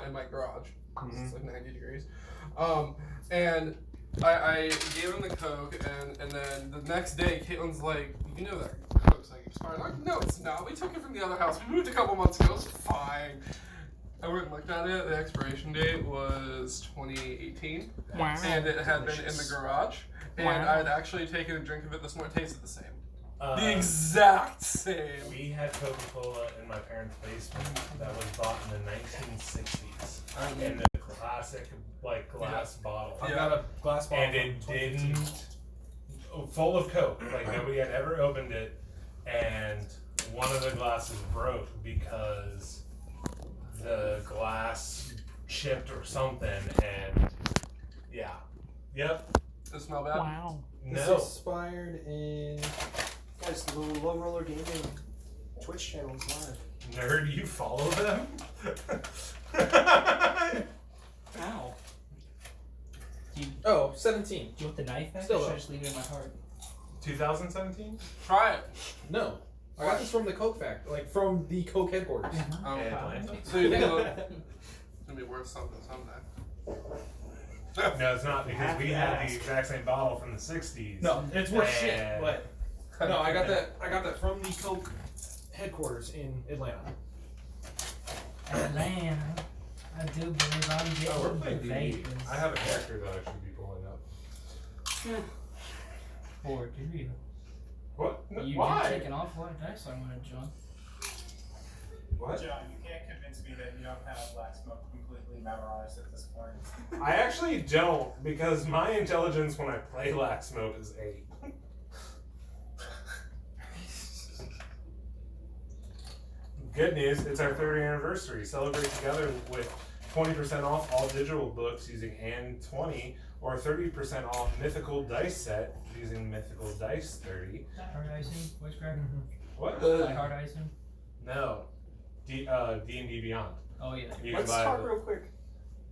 out in my garage. It's like 90 degrees. And I gave him the Coke, and then the next day, Keylen's like, you know that Coke's like expired. I'm like, no, it's not. We took it from the other house. We moved a couple months ago. It's fine. I went and looked at it. The expiration date was 2018. Wow. And it had been in the garage. And I had actually taken a drink of it this morning. It tasted the same. The exact same. We had Coca-Cola in my parents' basement that was bought in the 1960s. In the classic, like, glass bottle. I got a glass bottle. And it didn't... Full of Coke. Like, nobody had ever opened it. And one of the glasses broke because the glass chipped or something. And, yeah. Yep. Does it smell bad? Wow. This No. expired in... Guys, the TheLowRollersGaming Twitch channel is live. Nerd, you follow them? Ow. Do you, Oh, 17. do you want the knife back? Still Or should up. I just leave it in my heart? 2017? Try it. No. I got this from the Coke factory, like from the Coke headquarters. So you think it's gonna be worth something someday? No, it's not, because we had the exact same bottle from the 60s. No, it's worth shit, And- but no, I got that from the Coke headquarters in Atlanta. Atlanta. I do believe I'm getting Oh, we're playing the D&D. vapors. I have a character that I should be pulling up. Or do you? What? No, You why? just taking off what dice I wanted, John. What? John, you can't convince me that you don't have Laxmope completely memorized at this point. I actually don't, because my intelligence when I play Laxmope is 8. Good news, it's our 3rd anniversary. Celebrate together with 20% off all digital books using AND20 or 30% off Mythical Dice Set using Mythical Dice 30. Hard icing? Voice crack? What? Hard icing? No. D&D Beyond. Oh, yeah. You Let's can buy talk the- real quick.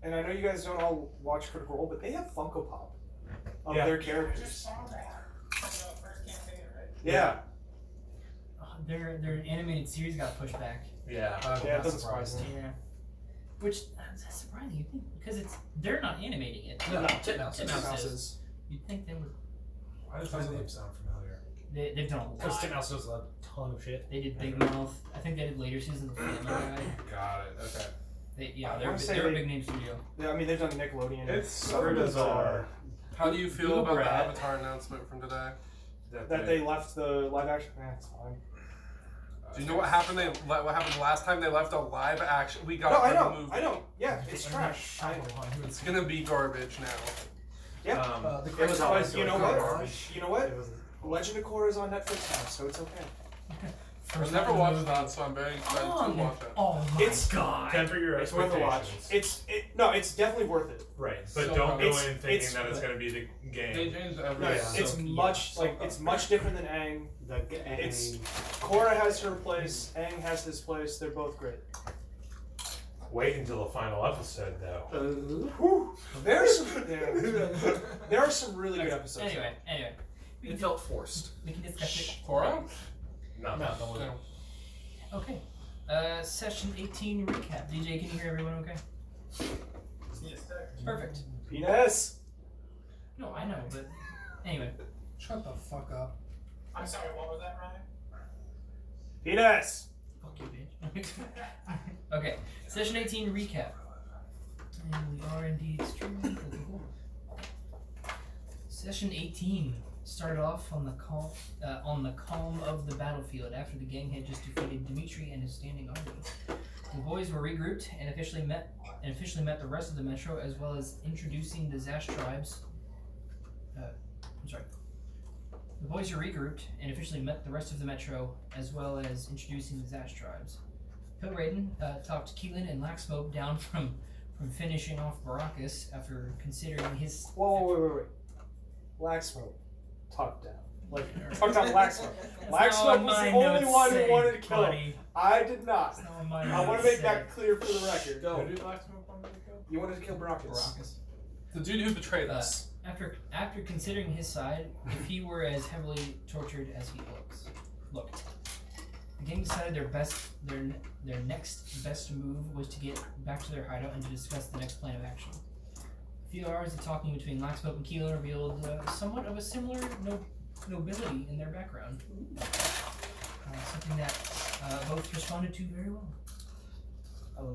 And I know you guys don't all watch Critical Role, but they have Funko Pop of Yeah. their I just characters. saw that. The first campaign, right? Yeah. Their animated series got pushed back. Yeah. Yeah, it doesn't surprise me. Yeah. Which, that's surprising. You think, because they're not animating it. No, Titmouse Titmouse is. is. You'd think they would. Why does my name sound familiar? They've done a Because lot. Titmouse does a ton of shit. They did Big Mouth. I think they did later seasons of Family Guy. Got it. Okay. They're a big name studio. Yeah, I mean, they've done Nickelodeon. It's so bizarre How do you feel Google about the Brad. Avatar announcement from today? That they left the live action. It's fine. Do you know what happened? What happened last time they left a live action? We got No, I the know. movie. I know. Yeah, it's trash. It's gonna be garbage now. Yeah. The It was always, you know what? garbage. You know what? Legend of Korra is on Netflix now, so it's okay. I've never watched that, so I'm very excited to watch it. Oh my It's- god. Temper your It's worth a watch. expectations. It's definitely worth it. Right, but So don't go it's- in thinking it's- that it's going to be the They game. changed No, everything. it's much it's much different than Aang. It's Korra has her place, Aang has his place. They're both great. Wait until the final episode, though. Whew. There are some really good episodes. Anyway. It felt forced. We can discuss it. Korra? No. No. Okay. Session 18 recap. DJ, can you hear everyone okay? Yes, sir. Perfect. Penis. No, I know, but anyway. Shut the fuck up. I'm sorry, what was that, Ryan? Penis. Fuck you, bitch. Okay. Session 18 recap. And we are indeed streaming. Session 18 started off on the calm of the battlefield after the gang had just defeated Dimitri and his standing army. The boys were regrouped and officially met the rest of the metro, as well as introducing the Zash tribes. The boys were regrouped and officially met the rest of the metro, as well as introducing the Zash tribes. Pil Raiden talked Keylen and Laxmope down from finishing off Baracus after considering his. Wait. Laxmope. Talk down. Like, talk down Laxmope. That's not Laxmope what was the my only notes one say, who wanted to kill him. buddy. I did not. That's not what my I want notes to make say. that clear for the record. Go. Who did Laxmope want to kill? You wanted to kill Baracus. Baracus. The dude who betrayed us. After considering his side, if he were as heavily tortured as he looked. The gang decided their next best move was to get back to their hideout and to discuss the next plan of action. A few hours of talking between Laxmope and Keylen revealed somewhat of a similar nobility in their background. Something that both responded to very well.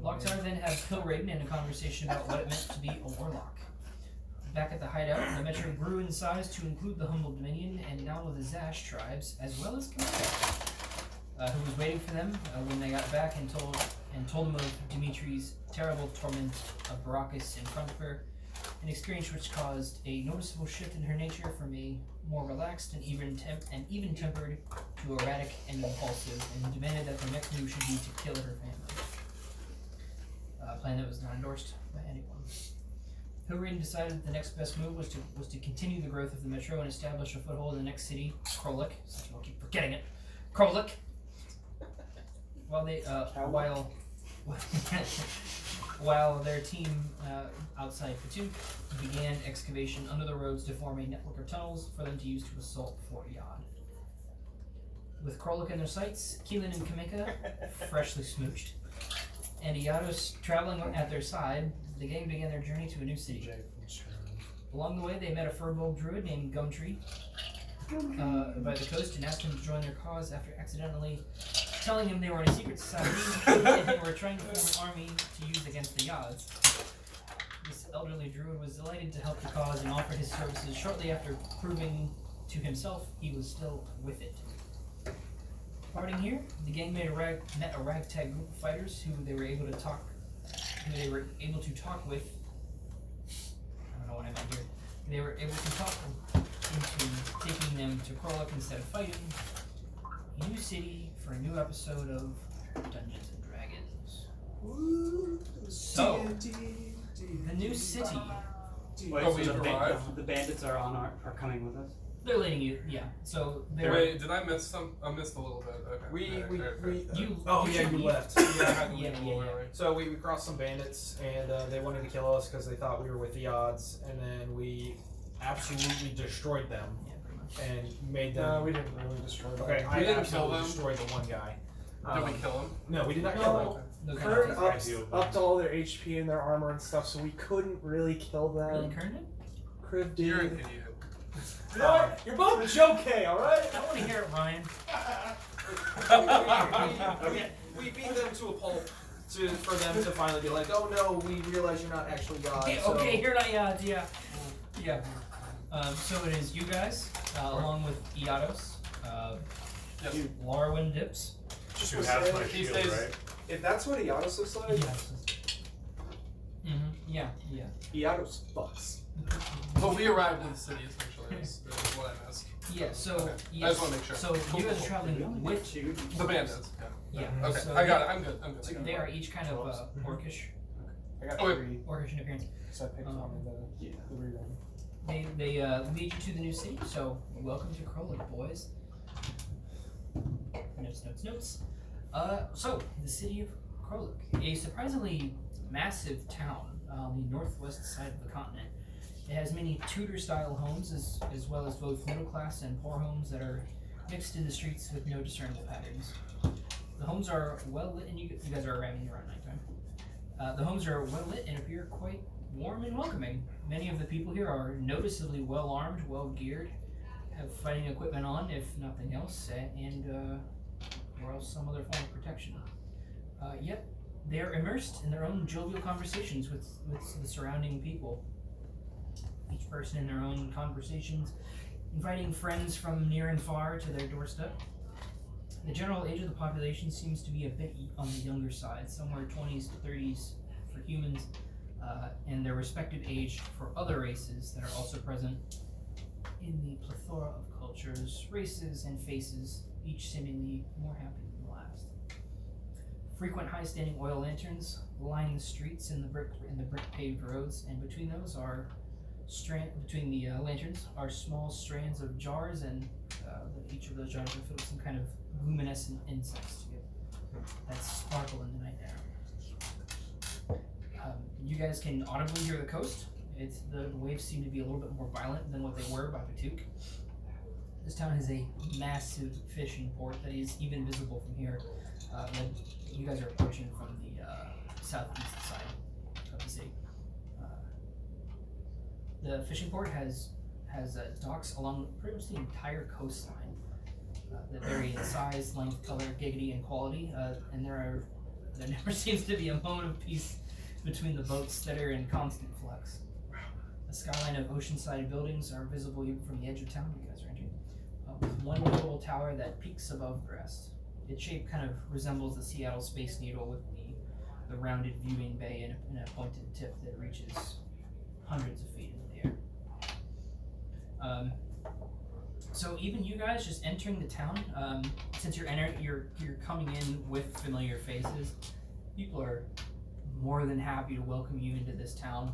Lok'Tar then had Pilraiden in a conversation about what it meant to be a warlock. Back at the hideout, the metro grew in size to include the humble Dominion and now the Zash tribes, as well as Kamika, who was waiting for them when they got back and told them of Dimitri's terrible torment of Baracus in front of her, an experience which caused a noticeable shift in her nature from a more relaxed and even-tempered to erratic and impulsive, and demanded that their next move should be to kill her family. A plan that was not endorsed by anyone. Pilraiden decided the next best move was to continue the growth of the metro and establish a foothold in the next city, Krolik. I'll keep forgetting it. Krolik. While their team outside Fatuk began excavation under the roads to form a network of tunnels for them to use to assault Fort Yad. With Krolik in their sights, Keylen and Kamika, freshly smooched, and Iados traveling at their side, the gang began their journey to a new city. Along the way, they met a furball druid named Gumtree by the coast and asked him to join their cause after accidentally telling him they were in a secret society and they were trying to form an army to use against the Yads. This elderly druid was delighted to help the cause and offered his services shortly after proving to himself he was still with it. Parting here, the gang met a ragtag group of fighters who they were able to talk with. I don't know what I meant here. They were able to talk into taking them to Krolik instead of fighting. A new city for a new episode of Dungeons and Dragons. So, the new city. Wait, Oh, so we've arrived? the bandits are coming with us? They're leading you, yeah. So they're. Wait, did I miss some? I missed a little bit. Okay. You. Oh yeah, you left. Yeah, I had to leave a little yeah. early. So we crossed some bandits, and they wanted to kill us because they thought we were with the odds, and then we absolutely destroyed them Yeah, pretty much. and made them. No, we didn't really destroy them. Okay, I We didn't absolutely kill them? destroyed the one guy. Did we kill him? No, we did not kill them. No Kern penalties. upped all their HP and their armor and stuff, so we couldn't really kill Really, them. Kern did? Kriv You're an did. idiot. You know what? You're both joking, alright? I want to hear it, Ryan. We beat them to a pulp for them to finally be like, oh no, we realize you're not actually God. Okay, you're not Iados, yeah. Yeah. So it is you guys, along with Iados, Yes. Larawen Dips. Just Who was has saying, my He shield, stays- right? if that's what Iados looks like, Yeah. Iados fucks. But we arrived in the city essentially. Is what I missed. Yeah, so Okay. yeah, I just want to make sure. so you guys are traveling with The bandits. yeah. Okay, So I got it. I'm good. I got They it. are each kind of orcish I got Oh, wait. 3, orcish in appearance. so I picked one of the rerun. They lead you to the new city. So welcome to Krolik, boys. Notes. So the city of Krolik, a surprisingly massive town on the northwest side of the continent. It has many Tudor-style homes, as well as both middle-class and poor homes that are mixed in the streets with no discernible patterns. The homes are well lit, and you guys are arriving around nighttime. The homes are well lit and appear quite warm and welcoming. Many of the people here are noticeably well armed, well geared, have fighting equipment on, if nothing else, or else some other form of protection. Yet they are immersed in their own jovial conversations with the surrounding people. Each person in their own conversations, inviting friends from near and far to their doorstep. The general age of the population seems to be a bit on the younger side, somewhere 20s to 30s for humans, and their respective age for other races that are also present in the plethora of cultures, races, and faces, each seemingly more happy than the last. Frequent high-standing oil lanterns line the streets and the brick-paved roads, and between those are lanterns are small strands of jars, and each of those jars are filled with some kind of luminescent insects that sparkle in the night air. You guys can audibly hear the coast. The waves seem to be a little bit more violent than what they were by Fatuk. This town has a massive fishing port that is even visible from here. You guys are approaching from the southeast side of the city. The fishing port has docks along pretty much the entire coastline that vary in size, length, color, giggity, and quality. And there never seems to be a moment of peace between the boats that are in constant flux. A skyline of oceanside buildings are visible even from the edge of town you guys are entering, with one notable tower that peaks above the rest. Its shape kind of resembles the Seattle Space Needle, with the rounded viewing bay and a pointed tip that reaches hundreds of feet into the air. So even you guys just entering the town, since you're coming in with familiar faces, people are more than happy to welcome you into this town.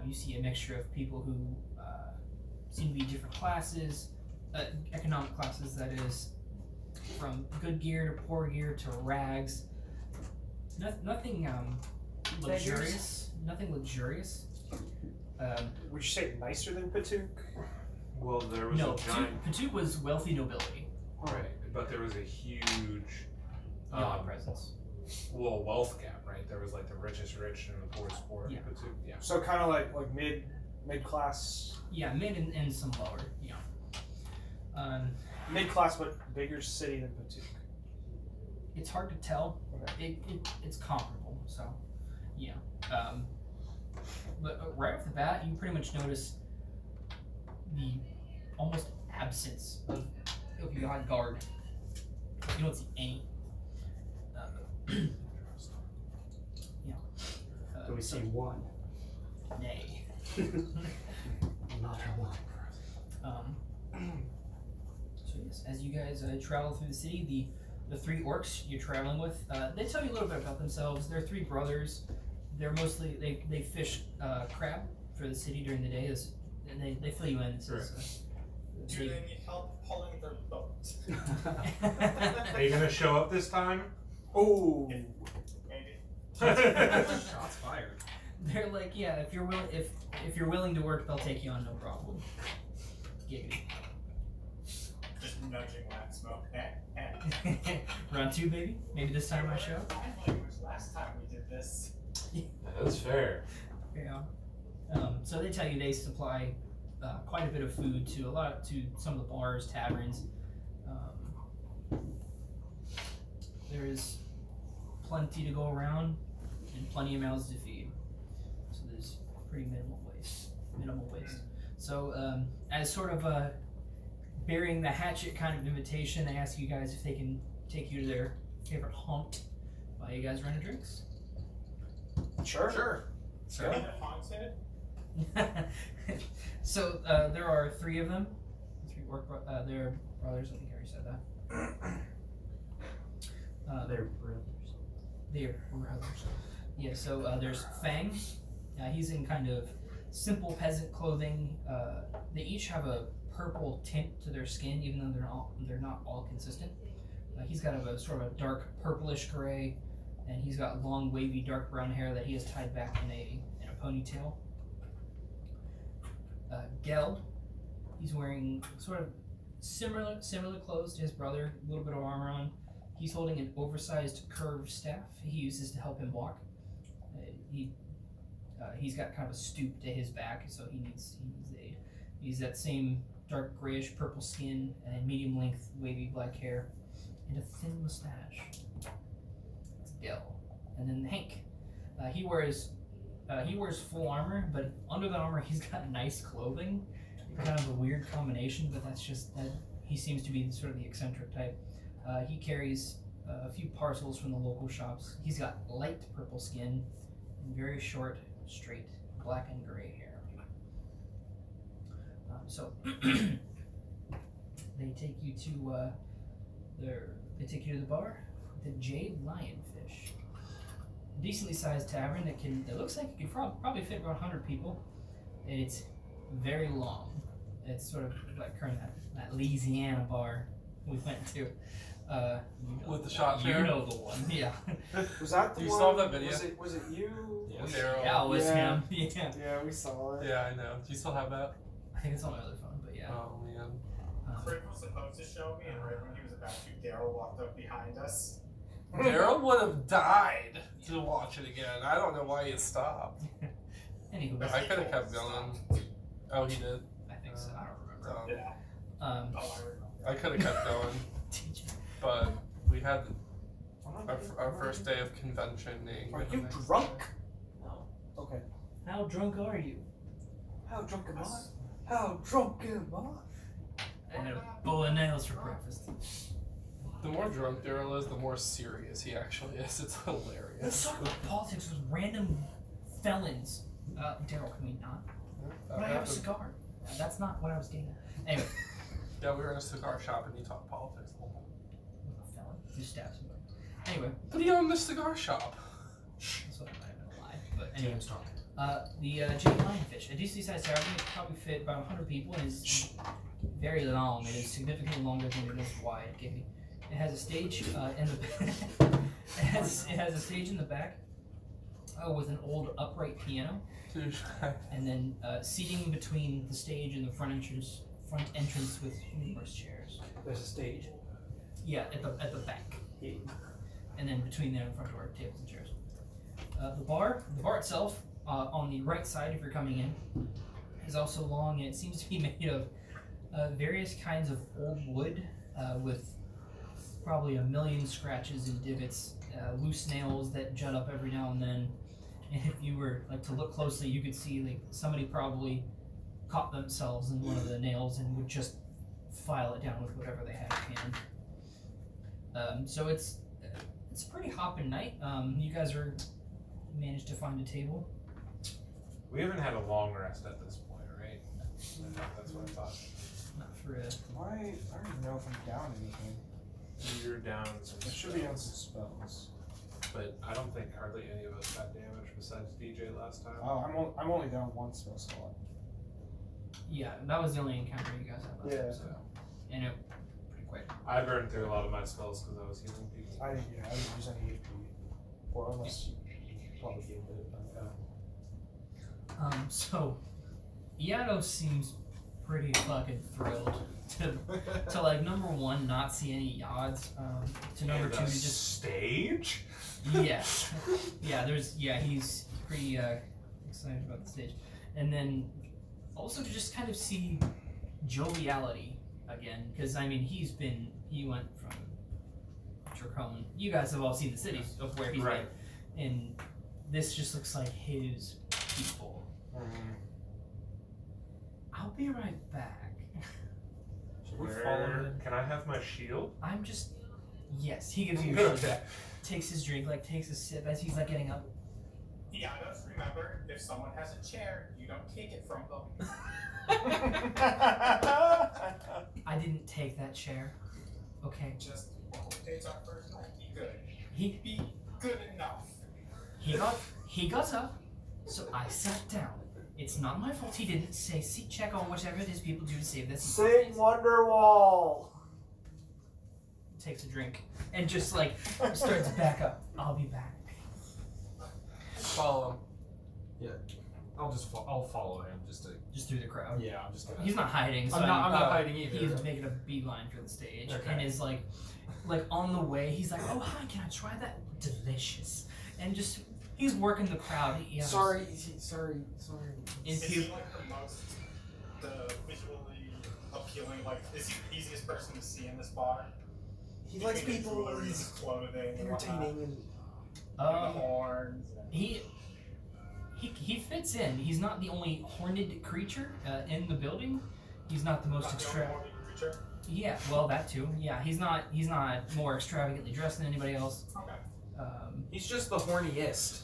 You see a mixture of people who seem to be different classes, economic classes that is, from good gear to poor gear to rags. Nothing luxurious. Nothing luxurious. Would you say nicer than Patuk? Well, there was No, a giant. Patuk was wealthy nobility. Right, but there was a huge Presence. well, wealth gap, right? There was like the richest rich and the poorest poor. Yeah. Yeah. So kind of like mid class. Yeah, mid and some lower. Yeah. Mid class, but bigger city than Patuk. It's hard to tell. Okay. It's comparable. So, yeah. But right off the bat, you pretty much notice the almost absence of your guard. You don't see any. Do we see one? Nay. Not a one. So yes, as you guys travel through the city, the three orcs you're traveling with, they tell you a little bit about themselves. They're three brothers. They're mostly they fish crab for the city during the day, and they fill you in. Do they need help pulling their boat? Are you gonna show up this time? Oh. Maybe. Shots fired. They're like, yeah, if you're willing to work, they'll take you on, no problem. Giggity. Just nudging Laxmope. Round two, baby. Maybe this time I show. It was last time we did this. That's fair. Yeah. So they tell you they supply quite a bit of food to some of the bars, taverns. There is plenty to go around and plenty of mouths to feed. So there's pretty minimal waste. So as sort of a burying the hatchet kind of invitation, they ask you guys if they can take you to their favorite haunt. Buy you guys a round of drinks. Sure. Is it haunted? So there are three of them. They're brothers. I think I already said that. They're brothers. They're brothers. Yeah. So there's Fang. He's in kind of simple peasant clothing. They each have a purple tint to their skin, even though they're not all consistent. He's got a sort of a dark purplish gray, and he's got long, wavy, dark brown hair that he has tied back in a ponytail. Gel, he's wearing sort of similar clothes to his brother, a little bit of armor on. He's holding an oversized curved staff he uses to help him walk. He's got kind of a stoop to his back, so he needs aid. He's that same dark grayish purple skin and medium length wavy black hair and a thin mustache. That's Gel. And then Hank, he wears full armor, but under the armor he's got nice clothing. Kind of a weird combination, but that's just that he seems to be sort of the eccentric type. He carries a few parcels from the local shops. He's got light purple skin and very short, straight black and gray hair. So they take you to the bar, the Jade Lionfish. A decently sized tavern that looks like it could probably fit about 100 people. And it's very long. It's sort of like that Louisiana bar we went to. With the shot You chair? know the one, yeah. Was that the Do you one? still have that video? Was it you? Daryl. Yeah, it was Yeah. him. Yeah. Yeah, we saw it. Yeah, I know. Do you still have that? I think it's on my other phone, but yeah. Oh man. Fred was supposed to show me, and right when he was about to, Daryl walked up behind us. Daryl would have died to watch it again. I don't know why he stopped. Anywho, I could have kept going. Oh, he did. I think so. I don't remember. Yeah. Um, Oh, I remember. I could have kept going, TJ. but we had our first day of conventioning. Are you drunk? No. Okay. How drunk are you? How drunk am I? How drunk am I? I had a bowl of nails for breakfast. The more drunk Daryl is, the more serious he actually is. It's hilarious. Let's talk about politics with random felons. Daryl, can we not? That But I have a happened. cigar. That's not what I was getting at. Anyway. Yeah, we were in a cigar shop and he talked politics the whole time. A felon who stabs somebody. Anyway, But he owned the cigar shop. that's what I might have been a lie. But anyway. James talking. The Jade Lionfish. A decently sized tavern that probably fit about 100 people and is very long. It is significantly longer than it is wide. It has a stage in the it has a stage in the back with an old upright piano, and then seating between the stage and the front entrance with numerous chairs. There's a stage. Yeah, at the back. And then between there and the front door, tables and chairs. The bar itself, on the right side if you're coming in, is also long, and it seems to be made of various kinds of old wood with probably a million scratches and divots, loose nails that jut up every now and then. And if you were to look closely, you could see like somebody probably caught themselves in one of the nails and would just file it down with whatever they had at hand. So it's a pretty hopping night. You guys managed to find a table. We haven't had a long rest at this point, right? That's what I thought. Not for I don't even know if I'm down anything. You're down some I should be on spells, some spells. but I don't think hardly any of us got damage besides DJ last time. Oh, I'm only down one spell slot. yeah, that was the only encounter you guys had last Yeah. time, so and it pretty quick. I burned through a lot of my spells because I was healing people. I didn't use any HP. Or unless you probably gave it. So Iato seems pretty fucking thrilled to like number one not see any odds, to number And two a to just stage. he's pretty excited about the stage, and then also to just kind of see joviality again, because I mean he went from Dracone. You guys have all seen the cities of where he's Right. been, and this just looks like his people. I'll be right back. Should we follow him? Can I have my shield? I'm just. Yes, he gives you your shield back. Takes his drink, takes a sip as he's getting up. Yeah, just remember, if someone has a chair, you don't take it from them. I didn't take that chair. Okay. Just, it's our first night. Be good. He Good enough. he got up, so I sat down. It's not my fault he didn't say seat check on whatever it is people do to save this. Sing Wonderwall! Takes a drink and just starts to back up. I'll be back. Follow him. I'll follow him just to. Just through the crowd. Yeah, I'm just gonna. He's not hiding. So I'm not hiding either. He's making a beeline for the stage Okay. and is like on the way. He's like, "Oh hi, can I try that? Delicious!" And just he's working the crowd. Sorry. Is he the visually appealing, is he the easiest person to see in this bar? He likes Between his people, jewelry, he's his clothing, and entertaining, and the horns. He fits in. He's not the only horned creature in the building. He's not the most Not the only extravagant. horny creature? Yeah, well that too. Yeah, he's not more extravagantly dressed than anybody else. Okay. He's just the horniest.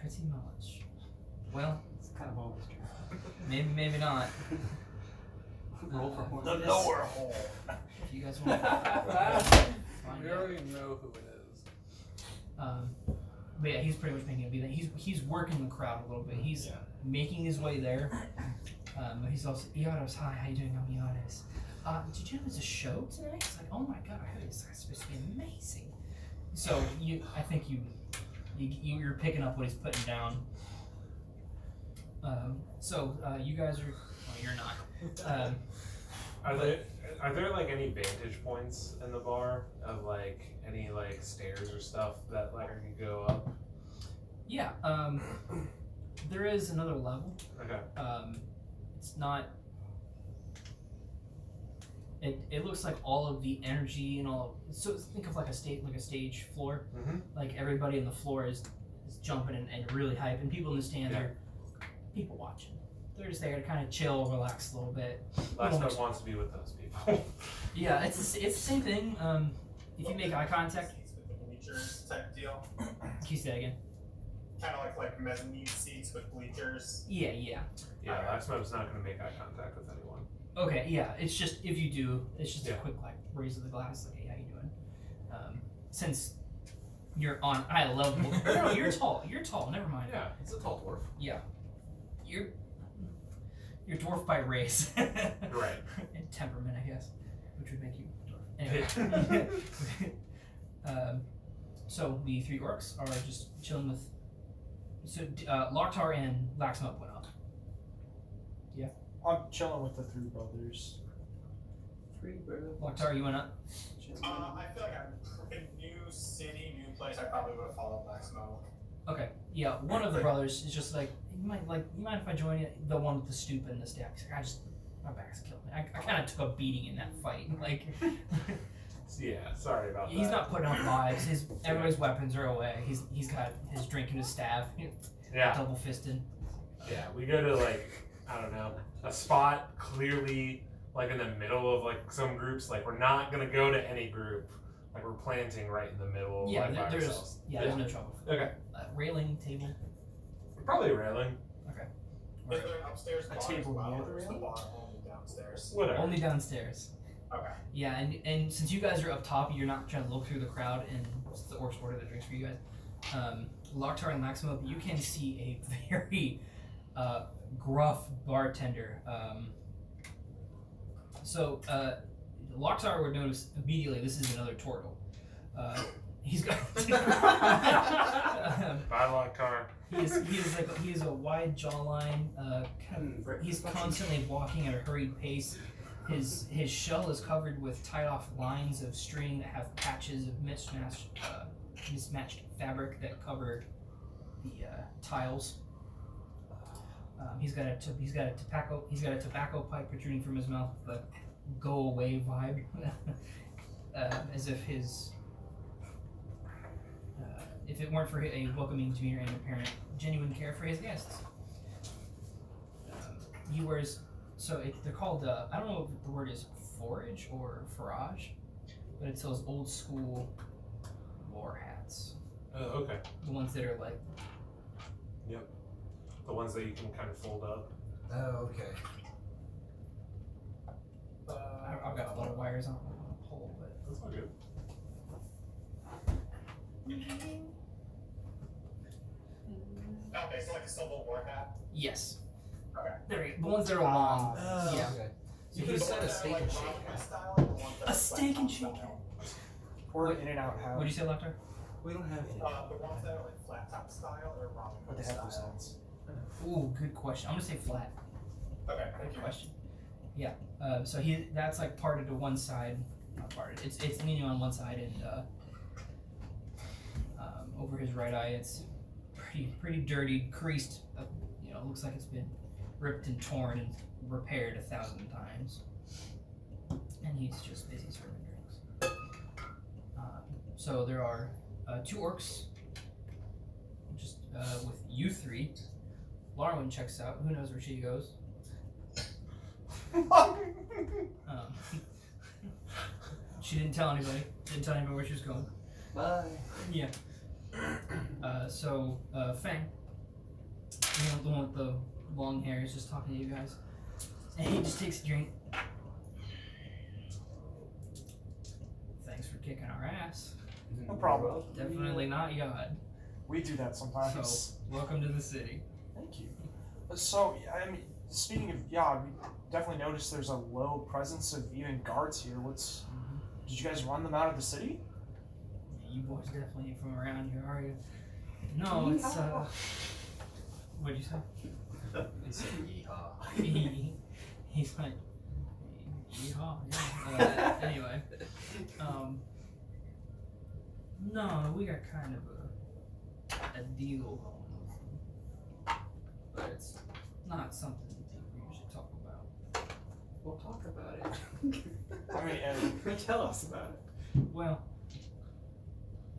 Pretty much. Well, It's kind of always true. maybe not. Roll for horn. the lower hole. If you guys want to find We out. already know who it is. But yeah, he's pretty much making a beeline. He's working the crowd a little bit. He's making his way there. But he's also Iodos. Hi, how you doing? I'm Iodos. Did you know there's a show tonight? It's like, oh my god, I heard it's supposed to be amazing. So I think you're picking up what he's putting down. You guys are. Well, you're not. Are there like any vantage points in the bar of like any like stairs or stuff that like you go up? Yeah. There is another level. Okay. It's not. It looks like all of the energy and all. So think of like a stage floor. Mm-hmm. Like everybody on the floor is jumping and really hype, and people in the stands are people watching. They're just there to kind of chill, relax a little bit. Laxmope wants to be with those people. Yeah, it's the same thing. If you make eye contact. Seats with the bleachers type deal. Can you say that again? Kind of like mezzanine seats with bleachers. Yeah. Yeah, Laxmope's not going to make eye contact with anyone. Okay, yeah. It's just if you do, it's just a Yeah. quick like raise of the glass, like, hey, how you doing? Since you're on eye level, or no, you're tall. You're tall. Never mind. Yeah, it's a tall dwarf. Yeah, you're dwarf by race. Right. And temperament, I guess, which would make you dwarf. Anyway. So the 3 orcs are just chilling with. So Lok'Tar and Laxmope went up. I'm chilling with the 3 brothers. 3 brothers. Lok'Tar, you went up. I feel like I'm in new city, new place. I probably would have followed Laxmope. Okay. Yeah, one of the brothers is just like, you mind if I join you? The one with the stoop and the staff. He's like, my back's killing me. I kind of took a beating in that fight. Like, Yeah, sorry about that. he's not putting on vibes. Everybody's weapons are away. He's got his drink and his staff. Yeah. Double fisted. Yeah, we go to like, I don't know, a spot clearly like in the middle of like some groups. Like we're not gonna go to any group. Like we're planting right in the middle. Yeah, like, by ourselves. there's no trouble. Okay. Railing table. Probably railing. Is there an upstairs bar table as well, near or the is the railing? bar only downstairs? Whatever. Only downstairs. Okay. Yeah, and since you guys are up top, you're not trying to look through the crowd, and the orcs order the drinks for you guys. Lok'Tar and Laxmope, you can see a very gruff bartender. Lok'Tar would notice immediately this is another tortle. He's got. Bye, Lok'Tar. He has a wide jawline. He's constantly walking at a hurried pace. His shell is covered with tied off lines of string that have patches of mismatched fabric that cover the tiles. He's got a tobacco pipe protruding from his mouth with a go away vibe, as if his. If it weren't for a welcoming demeanor and apparent genuine care for his guests. He wears, they're called, I don't know if the word is forage or forage, but it's those old school war hats. Oh, okay. The ones that are like. Yep. The ones that you can kind of fold up. Oh, okay. I've got a lot of wires on a pole, but. That's all good. Okay, so like a silver war hat. Yes. Okay. There, the ones that are long. Oh, yeah. okay. So You could have said a steak and shake Like hat. style, or the ones that A are steak and flat shake top hat. style? Or in and out house. What do you say, Lok'Tar? We don't have any. The ones that are like flat top style or ramen But they have those style. hats. Ooh, good question. I'm gonna say flat. Okay, thank Good you. question. Yeah. So that's like parted to one side. Not parted. It's leaning on one side, and over his right eye, it's pretty dirty, creased. Looks like it's been ripped and torn and repaired 1,000 times. And he's just busy serving drinks. So there are 2 orcs, just with you 3. Larawen checks out. Who knows where she goes? She didn't tell anybody. Didn't tell anybody where she was going. Bye. Yeah. Fang, the one with the long hair, is just talking to you guys. And he just takes a drink. Thanks for kicking our ass. No problem. Definitely not Yod. We do that sometimes. So, welcome to the city. Thank you. So, I mean, speaking of Yod, we definitely noticed there's a low presence of even guards here. Did you guys run them out of the city? You boys definitely ain't from around here, are you? No, it's what'd you say? He said yeehaw. He's like, Yeehaw, yeah. Anyway. No, we got kind of a deal going on. But it's not something we usually talk about. We'll talk about it. I mean, Tell us about Well,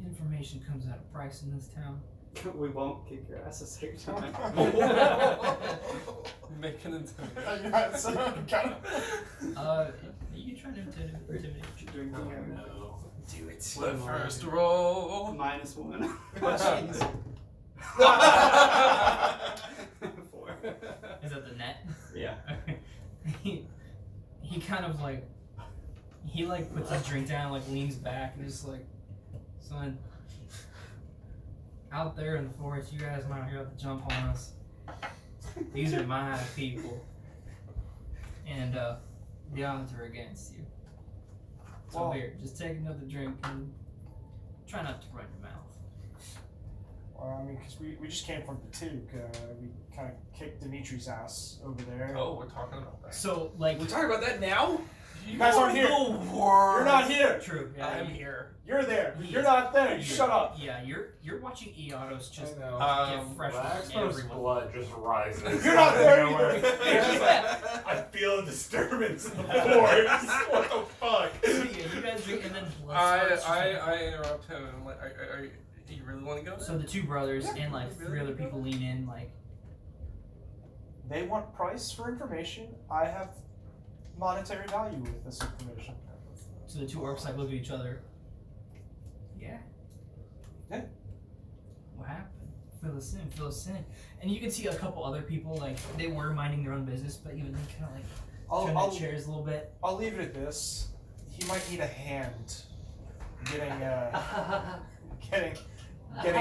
information comes at a price in this town. it. We won't kick your ass a second time. Make an intimidation. You trying to intimidate? Drinking or No. do it. The first roll. -1. 4. Is that the net? Yeah. he kind of like puts his drink down, like leans back and is like, son, out there in the forest, you guys might hear to jump on us. These are my people, and the odds are against you. So Well- here, just take another drink and try not to run your mouth. Well, I mean, because we just came from the Took. We kind of kicked Dimitri's ass over there. Oh, we're talking about that. So like, We're talking about that now? You guys aren't here. You're not here. true. Yeah, I'm you- here. You're there. He You're is- not there. You you- shut up. Yeah, you're watching Eotos just I know. get fresh with Laxmope's everyone. blood just rises. You're not there Nowhere. either. It's just like, I feel a disturbance in the forest. What the fuck? Yeah, you guys drink and then blood starts. I interrupt him and I'm like, you really want to go? So the two brothers and like three other people lean in, like, They want price for information. I have monetary value with this information. so the two orcs like look at each other. Yeah. Yeah. What happened? Fill us in. And you can see a couple other people, like, they were minding their own business, but even they kind of like turn their chairs a little bit. I'll leave it at this. He might need a hand getting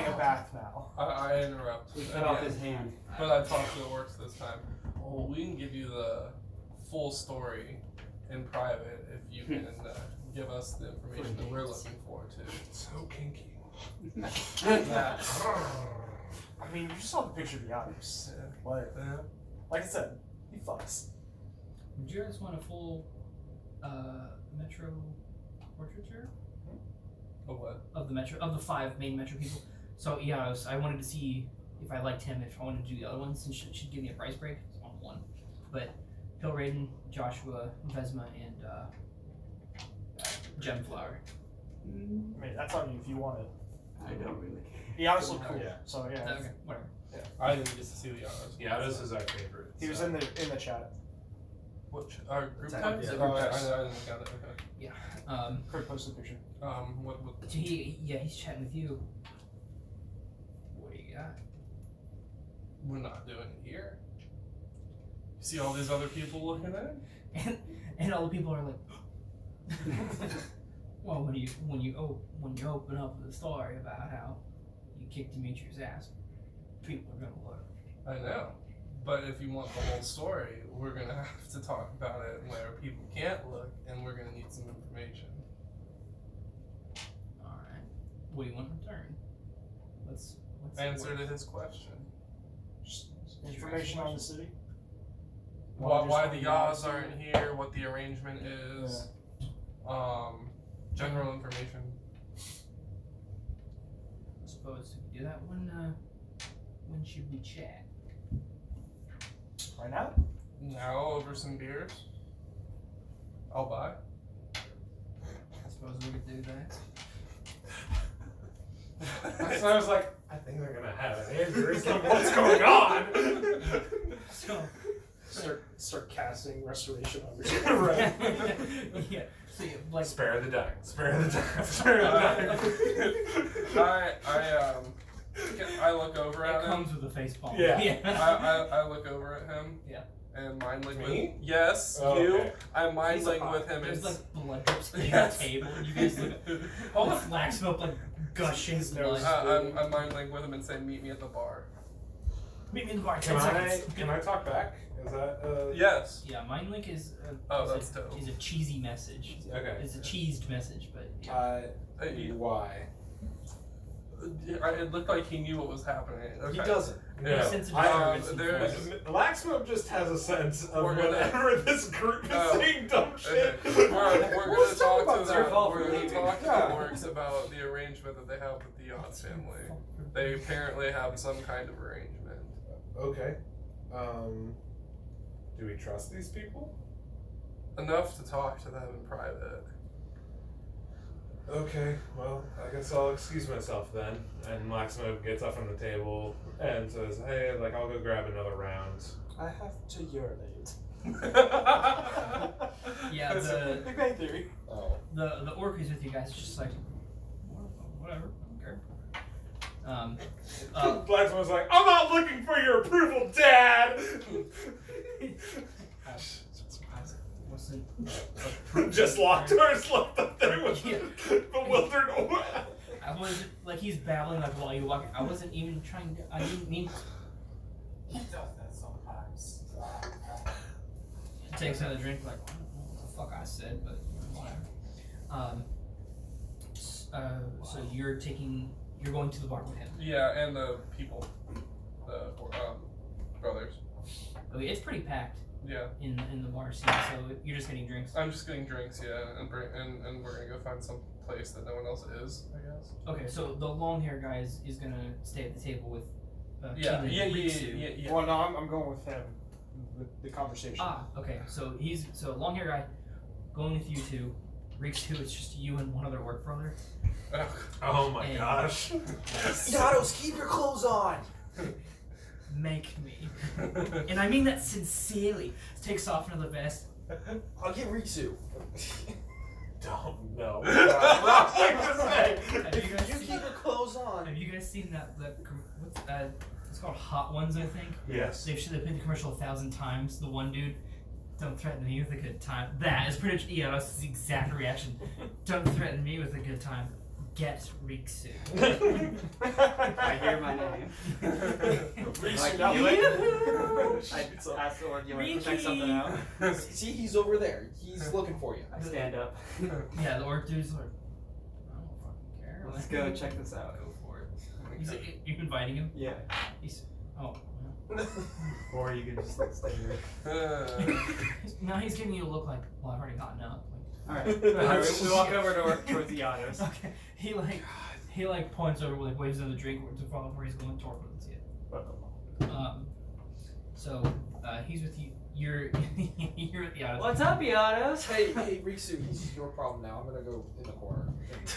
a bath now. I interrupt. We cut off again, his hand. But I talked to the orcs this time. Oh, we can give you the full story in private if you can give us the information that we're looking for too. So kinky. Yeah. I mean, you saw the picture of the others. But like I said, he fucks. Would you guys want a full metro portraiture A what? of the 5 main metro people? So yeah, I wanted to see if I liked him, if I wanted to do the other ones, and she'd give me a price break on one. But Pilraiden, Joshua, Vesma, and Gemflower. I mean, that's on you if you want it. I don't really care. He honestly looked cool. Yeah. So yeah. Okay, whatever. I didn't get to see the others. Yeah, this is our favorite. He was so. in the chat. What? Our group Tab, text? yeah. Oh, I didn't got it. Okay. Kurt posted a picture. What? So he's chatting with you. What do you got? We're not doing it here. You see all these other people looking at it? And all the people are like, well, when you open up the story about how you kicked Dimitri's ass, people are gonna look. I know. But if you want the whole story, we're gonna have to talk about it where people can't look, and we're gonna need some information. All right. What do you want in return? Let's Answer to his question. Just information on the city. Why the Yaz aren't here? What the arrangement is? General information. I suppose we can do that. When should we chat? Right now? Now over some beers. I'll buy. I suppose we could do that. So I was like, I think they're gonna have an aneurysm. What's going on? So Start casting restoration on Right. yeah. So you, like Spare the dying. Spare the dying. Spare the dying. I look over it at him. comes with a face palm. Yeah. I look over at him. Yeah. And mind link Me? with yes, Oh, you. okay. I mind He's a link pot. with him. There's It's like blood drips on Yes. the table, and you guys look at hold the Laxmope like gushing His blood. nose. I'm mind link with him and say meet me at the bar. Meet me in the bar. Can 10 I seconds. can I talk back? Is that Yes. Yeah, mind link is Oh, that's dope. is a cheesy message. okay? It's a cheesed message, but yeah. You- Why? It looked like he knew what was happening. Okay. He doesn't. Yeah. Sense of there's- Laxmope just has a sense of We're gonna- whenever this group is saying dumb shit. Okay. We're gonna talk to their fault we're for gonna leaving. talk to the orcs about the arrangement that they have with the Yachts family. They apparently have some kind of arrangement. Okay. Do we trust these people? Enough to talk to them in private. Okay, well, I guess I'll excuse myself then. And Laxmope gets up from the table and says, hey, like, I'll go grab another round. I have to urinate. Yeah, the Big Bang Theory. Oh. the orc who's with you guys is just like, whatever, okay. Laxmope's like, I'm not looking for your approval, Dad! Wasn't Just Lok'Tar's left up there with Yeah. bewildered I was like he's babbling like while you walk. I wasn't even trying to. I didn't mean. He does that sometimes. Takes another drink. Like I don't know what the fuck I said, but whatever. So you're going to the bar with him. Yeah, and the people, the brothers. Okay, it's pretty packed Yeah, in the bar scene. So you're just getting drinks. I'm just getting drinks. Yeah, and we're gonna go find some place that no one else is. I guess. Okay, so the long hair guy is gonna stay at the table with. Yeah, Keylen yeah, and yeah, Rikzu. yeah. Well, no, I'm going with him. The conversation. Ah, okay. So long hair guy, going with you two. Rikzu, it's just you and one other orc brother. Oh my And- gosh. Yados, keep your clothes on. Make me, and I mean that sincerely. Takes off another vest. I'll get Rikzu. Don't know. Have you guys You seen, keep your clothes on. have you guys seen that what's it's called Hot Ones, I think. Yes. They played the commercial 1,000 times. The one dude, don't threaten me with a good time. That is pretty much that's the exact reaction. Don't threaten me with a good time. Get Rikzu. I hear my name. Rikzu, Like, now I ask the orc, you want to check something out? See, he's over there. He's looking for you. I stand up. Yeah, the orc dude's like, I don't fucking care. Let's go check this out. Go for it. He's like, you inviting him? Yeah. He's oh. Or you can just like stay here. Now he's giving you a look like, well, I've already gotten up. Alright. Alright, we walk over towards the Yados. Okay. He points over, like waves another drink to follow where he's going. Tortle and see it. So he's with you. You're you're at the Yados. What's up, Yados? Hey, Rikzu, he's your problem now. I'm gonna go in the corner.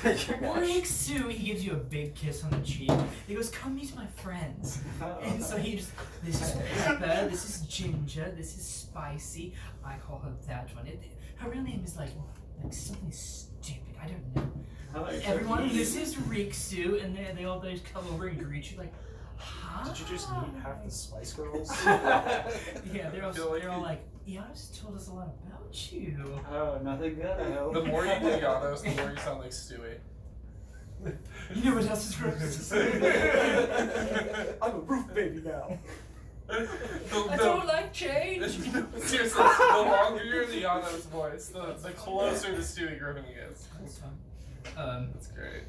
Watch. Rikzu, he gives you a big kiss on the cheek. He goes, "Come meet my friends." And so he just, this is pepper, this is ginger, this is spicy. I call her that one. Her real name is like something stupid. I don't know. Everyone, this is Rikzu, and they all just come over and greet you like, hi. Did you just meet half the Spice Girls? Yeah, they're all like, Yados told us a lot about you. Oh, nothing good, I hope. The more you do Yados, the more you sound like Stewie. You know what else is gross? I'm a roof baby now. I don't like change. Seriously, the longer you're in the Yados voice, the closer to Stewie Griffin gets. That's fun. That's great.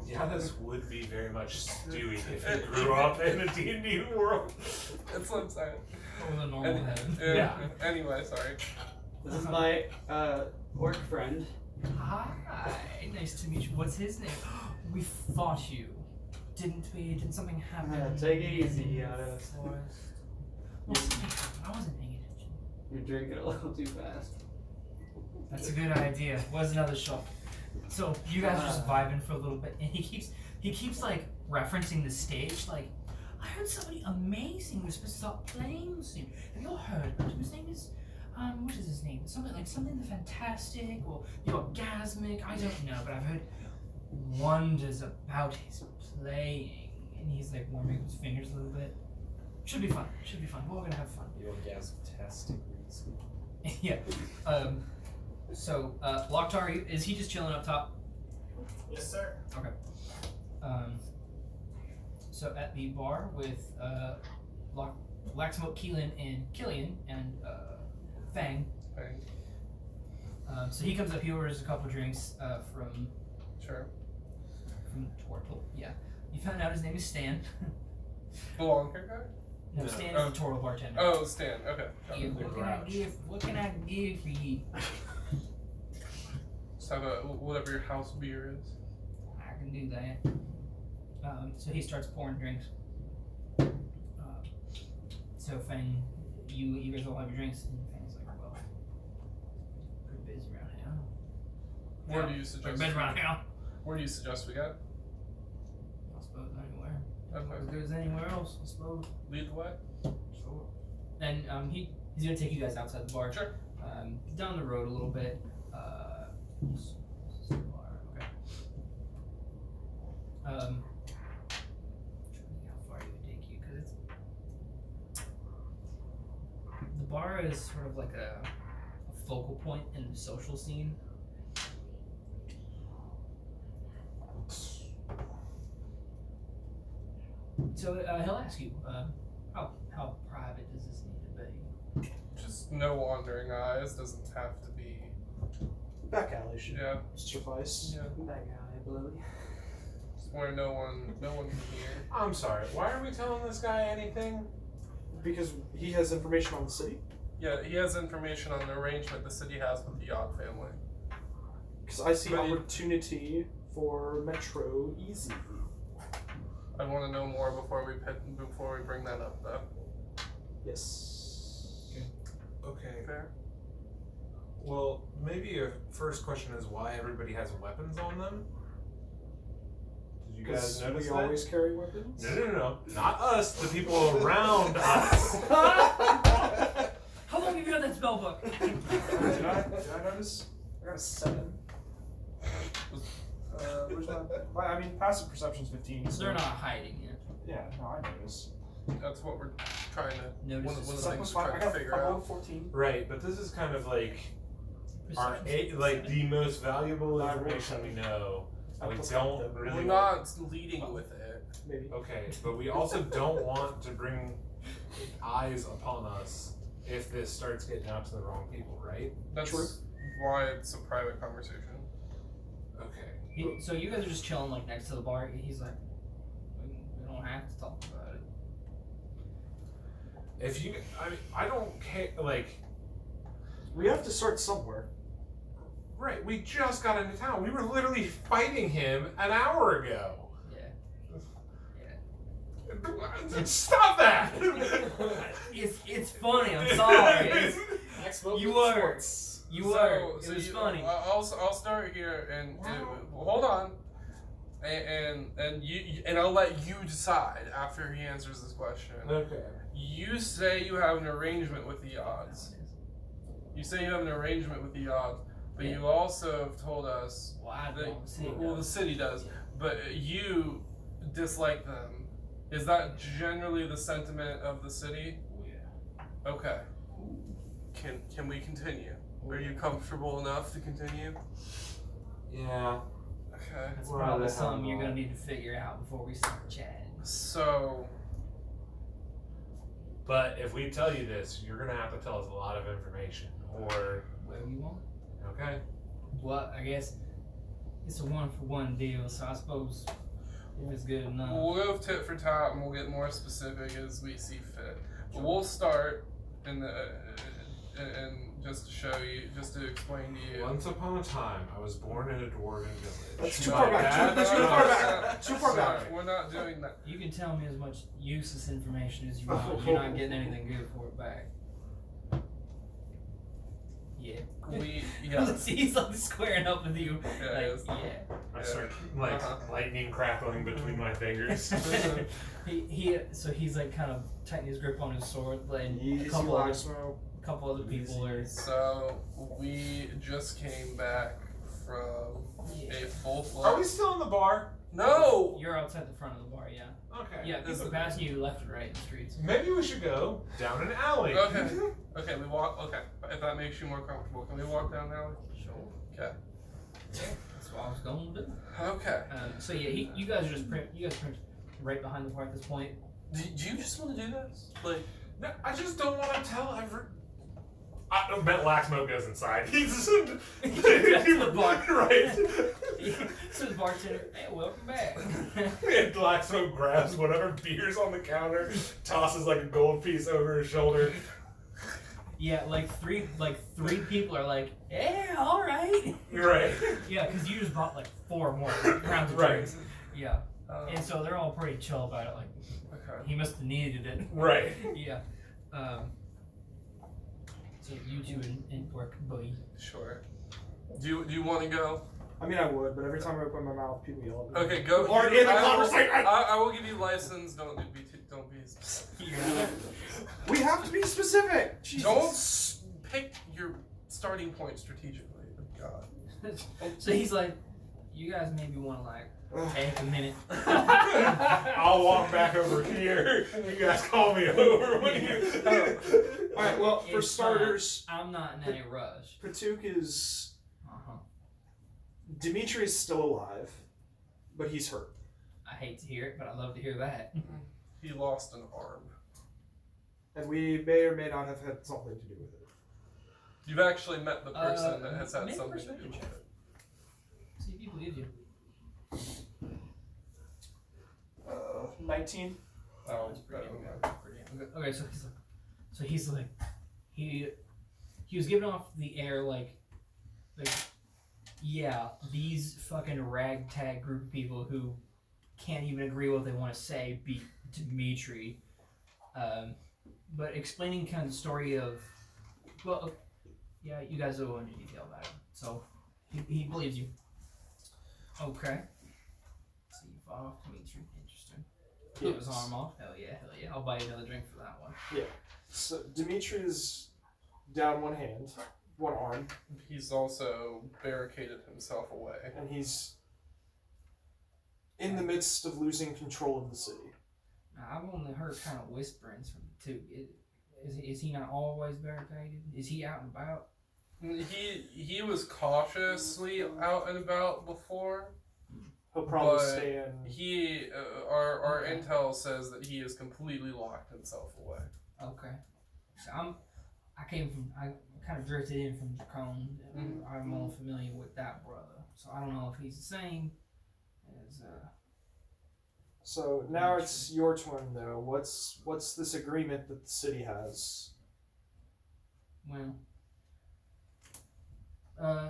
Yados would be very much Stewie if he grew up in a D&D world. That's what I'm saying. With a normal head. Yeah. Anyway, sorry. This is my orc friend. Hi, nice to meet you. What's his name? We fought you, didn't we? Did something happen? Take it easy, Yados. Well, something happened. I wasn't paying attention. You're drinking a little too fast. That's a good idea. Was another shot. So you guys are just vibing for a little bit, and he keeps like referencing the stage. Like, I heard somebody amazing was supposed to start playing soon. Have you all heard about him? His name is what is his name? Something the Fantastic or the Orgasmic. I don't know, but I've heard wonders about his playing. And he's like warming his fingers a little bit. Should be fun. Should be fun. We're all gonna have fun. The orgasm-tastic Rikzu. Yeah. So, Lok'Tar, is he just chilling up top? Yes, sir. Okay. So at the bar with Laxmope, Keylen, and Kylian, and Fang. So he comes up, he orders a couple drinks from Sure. Tortle. Yeah. You found out his name is Stan. The long hair guy? No, No. Stan is the Tortle bartender. Oh, Stan. Okay. Got Yeah, it. what can I give for you? Just have whatever your house beer is. I can do that. So he starts pouring drinks. So Fang, you guys all have your drinks, and Fang's like, well, pretty busy around here. Where do you Pretty suggest? busy around here. Where do you suggest we go? I suppose anywhere. As Okay. good as anywhere else, I suppose. Lead the way. Sure. And he's gonna take you guys outside the bar. Sure. Down the road a little bit. This is the bar. Okay. Trying to think how far he would take you, because it's the bar is sort of like a focal point in the social scene. So he'll ask you, how private does this need to be? Just no wandering eyes. Doesn't have to be. Back alley should Yeah. suffice. Yeah. That guy, Blue. Just where no one can hear. I'm sorry. Why are we telling this guy anything? Because he has information on the city. Yeah, he has information on the arrangement the city has with the Yogg family. Because I see But he- opportunity for Metro Easy. I want to know more before we bring that up, though. Yes. Okay. Fair. Well, maybe your first question is why everybody has weapons on them? Did you guys Because notice we that? always carry weapons. No. Not us. The people around us. How long have you had that spell book? Did I notice? I got a 7. Where's my? I mean, passive perception's 15. So They're not hiding it. Yeah, no, I noticed. That's what we're trying to. Notice One of the it's things I we're trying got to figure a out. 14. Right, but this is kind of like our Perception. like the most valuable I rolled information we know. I We plus don't five, though. really. We're not leading with it. Maybe. Okay, but we also don't want to bring eyes upon us if this starts getting out to the wrong people, right? That's True. why it's a private conversation. Okay. So you guys are just chilling like next to the bar. He's like, we don't have to talk about it. If you, I don't care. Like, We have to start somewhere. right? We just got into town. We were literally fighting him an hour ago. Stop that! It's funny. I'm sorry. Laxmope You with were. sports. You were. It was you- funny. I'll start here and hold on, and I'll let you decide after he answers this question. Okay. You say you have an arrangement with the odds. You say you have an arrangement with the odds, but Yeah. you also have told us Well, I that don't. The city the does. city does, Yeah. but you dislike them. Is that generally the sentiment of the city? Yeah. Okay. Can we continue? Are you comfortable enough to continue? Yeah. Okay. That's Well, probably the something hell you're not. gonna need to figure out before we start chatting. So But if we tell you this, you're gonna have to tell us a lot of information. Or Whatever you want. okay. Well, I guess it's a 1-for-1 deal, so I suppose if it's good enough. we'll go tit for tat, and we'll get more specific as we see fit. But we'll start in the and just to show you, just to explain to you. Once upon a time, I was born in a dwarven village. That's too No, far back. that's Too not- far that's back. not- Too far sorry, back. We're not doing that. You can tell me as much useless information as you want. You're not getting anything good for it back. Yeah. He's like squaring up with you. Yeah, Like, yes. yeah. I start like lightning crackling between my fingers. So he's like kind of tightening his grip on his sword, and Easy a Laxmope. couple other people are. So we just came back from a full flood. Are we still in the bar? No. You're outside the front of the bar, yeah. Okay. Yeah, This people is- passing you left and right in the streets. Maybe we should go down an alley. Okay. Okay, we walk. Okay, if that makes you more comfortable, can we walk down now? Sure. Okay. That's what I was going to do. Okay. So yeah, you guys are just pretty right behind the bar at this point. Do you just want to do this? Like, No, I just don't want to tell I bet Laxmope goes inside. He's the bar. Right. So the bartender, hey, welcome back. And Laxmope grabs whatever beer's on the counter, tosses like a gold piece over his shoulder. Yeah, like three people are like, yeah, all right. Right. Yeah, because you just bought like 4 more rounds of Right. drinks. Yeah, and so they're all pretty chill about it. Like, Okay. he must have needed it. Right. Yeah. So you two in work, buddy. Sure. Do you want to go? I mean, I would, but every time I open my mouth, people yell at me. Okay, go. Or in the conversation. I will give you license. Don't be specific. We have to be specific. Jesus. Don't pick your starting point strategically. God. So he's like, you guys maybe want to like take a minute. I'll walk back over here. You guys call me over when you. Alright, well, for It's starters, fine. I'm not in any rush. Patuk is. Uh-huh. Dimitri is still alive, but he's hurt. I hate to hear it, but I love to hear that. He lost an arm. And we may or may not have had something to do with it. You've actually met the person that has had make a something to do perception with check. it. See if he believes you. 19? Oh, That's pretty good. Okay, so he's like, he was giving off the air like, yeah, these fucking ragtag group of people who can't even agree what they want to say beat Dimitri. But explaining kind of the story of, well, yeah, you guys will go into detail about it. So he believes you. Okay. So you fought off Dimitri. Interesting. Put his arm off. Hell yeah. I'll buy you another drink for that one. Yeah. So Dimitri is down one hand, one arm, He's also barricaded himself away. and he's in the midst of losing control of the city. Now, I've only heard kind of whisperings from the two. Is he not always barricaded? Is he out and about? He was cautiously out and about before. He'll probably But stay in. He our Okay. intel says that he has completely locked himself away. Okay. So I kind of drifted in from Dracone. I'm more familiar with that brother, so I don't know if he's the same as. So now it's your turn, though. What's this agreement that the city has? Well,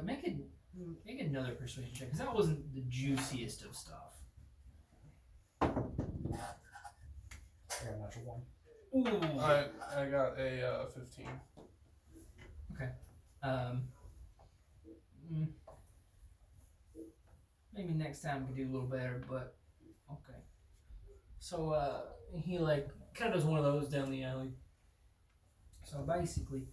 make another persuasion check, because that wasn't the juiciest of stuff. I got a natural 1. Ooh. I got a 15. Maybe next time we can do a little better, but okay. So he like kind of does one of those down the alley. So basically,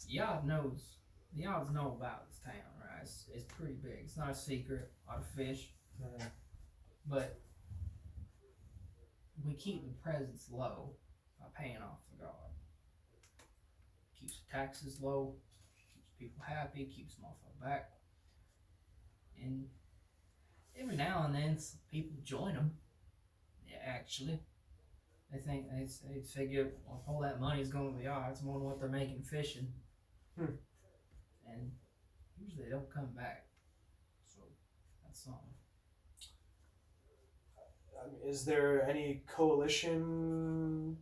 the odds know about this town, right? It's pretty big. It's not a secret. A lot of fish, but we keep the presence low by paying off the guard. Keeps the taxes low, keeps people happy, keeps them off our back. And every now and then some people join them. Yeah, actually. They think they figure, well, all that money is going to the odds more than what they're making fishing. And usually they don't come back. So that's something. Is there any coalition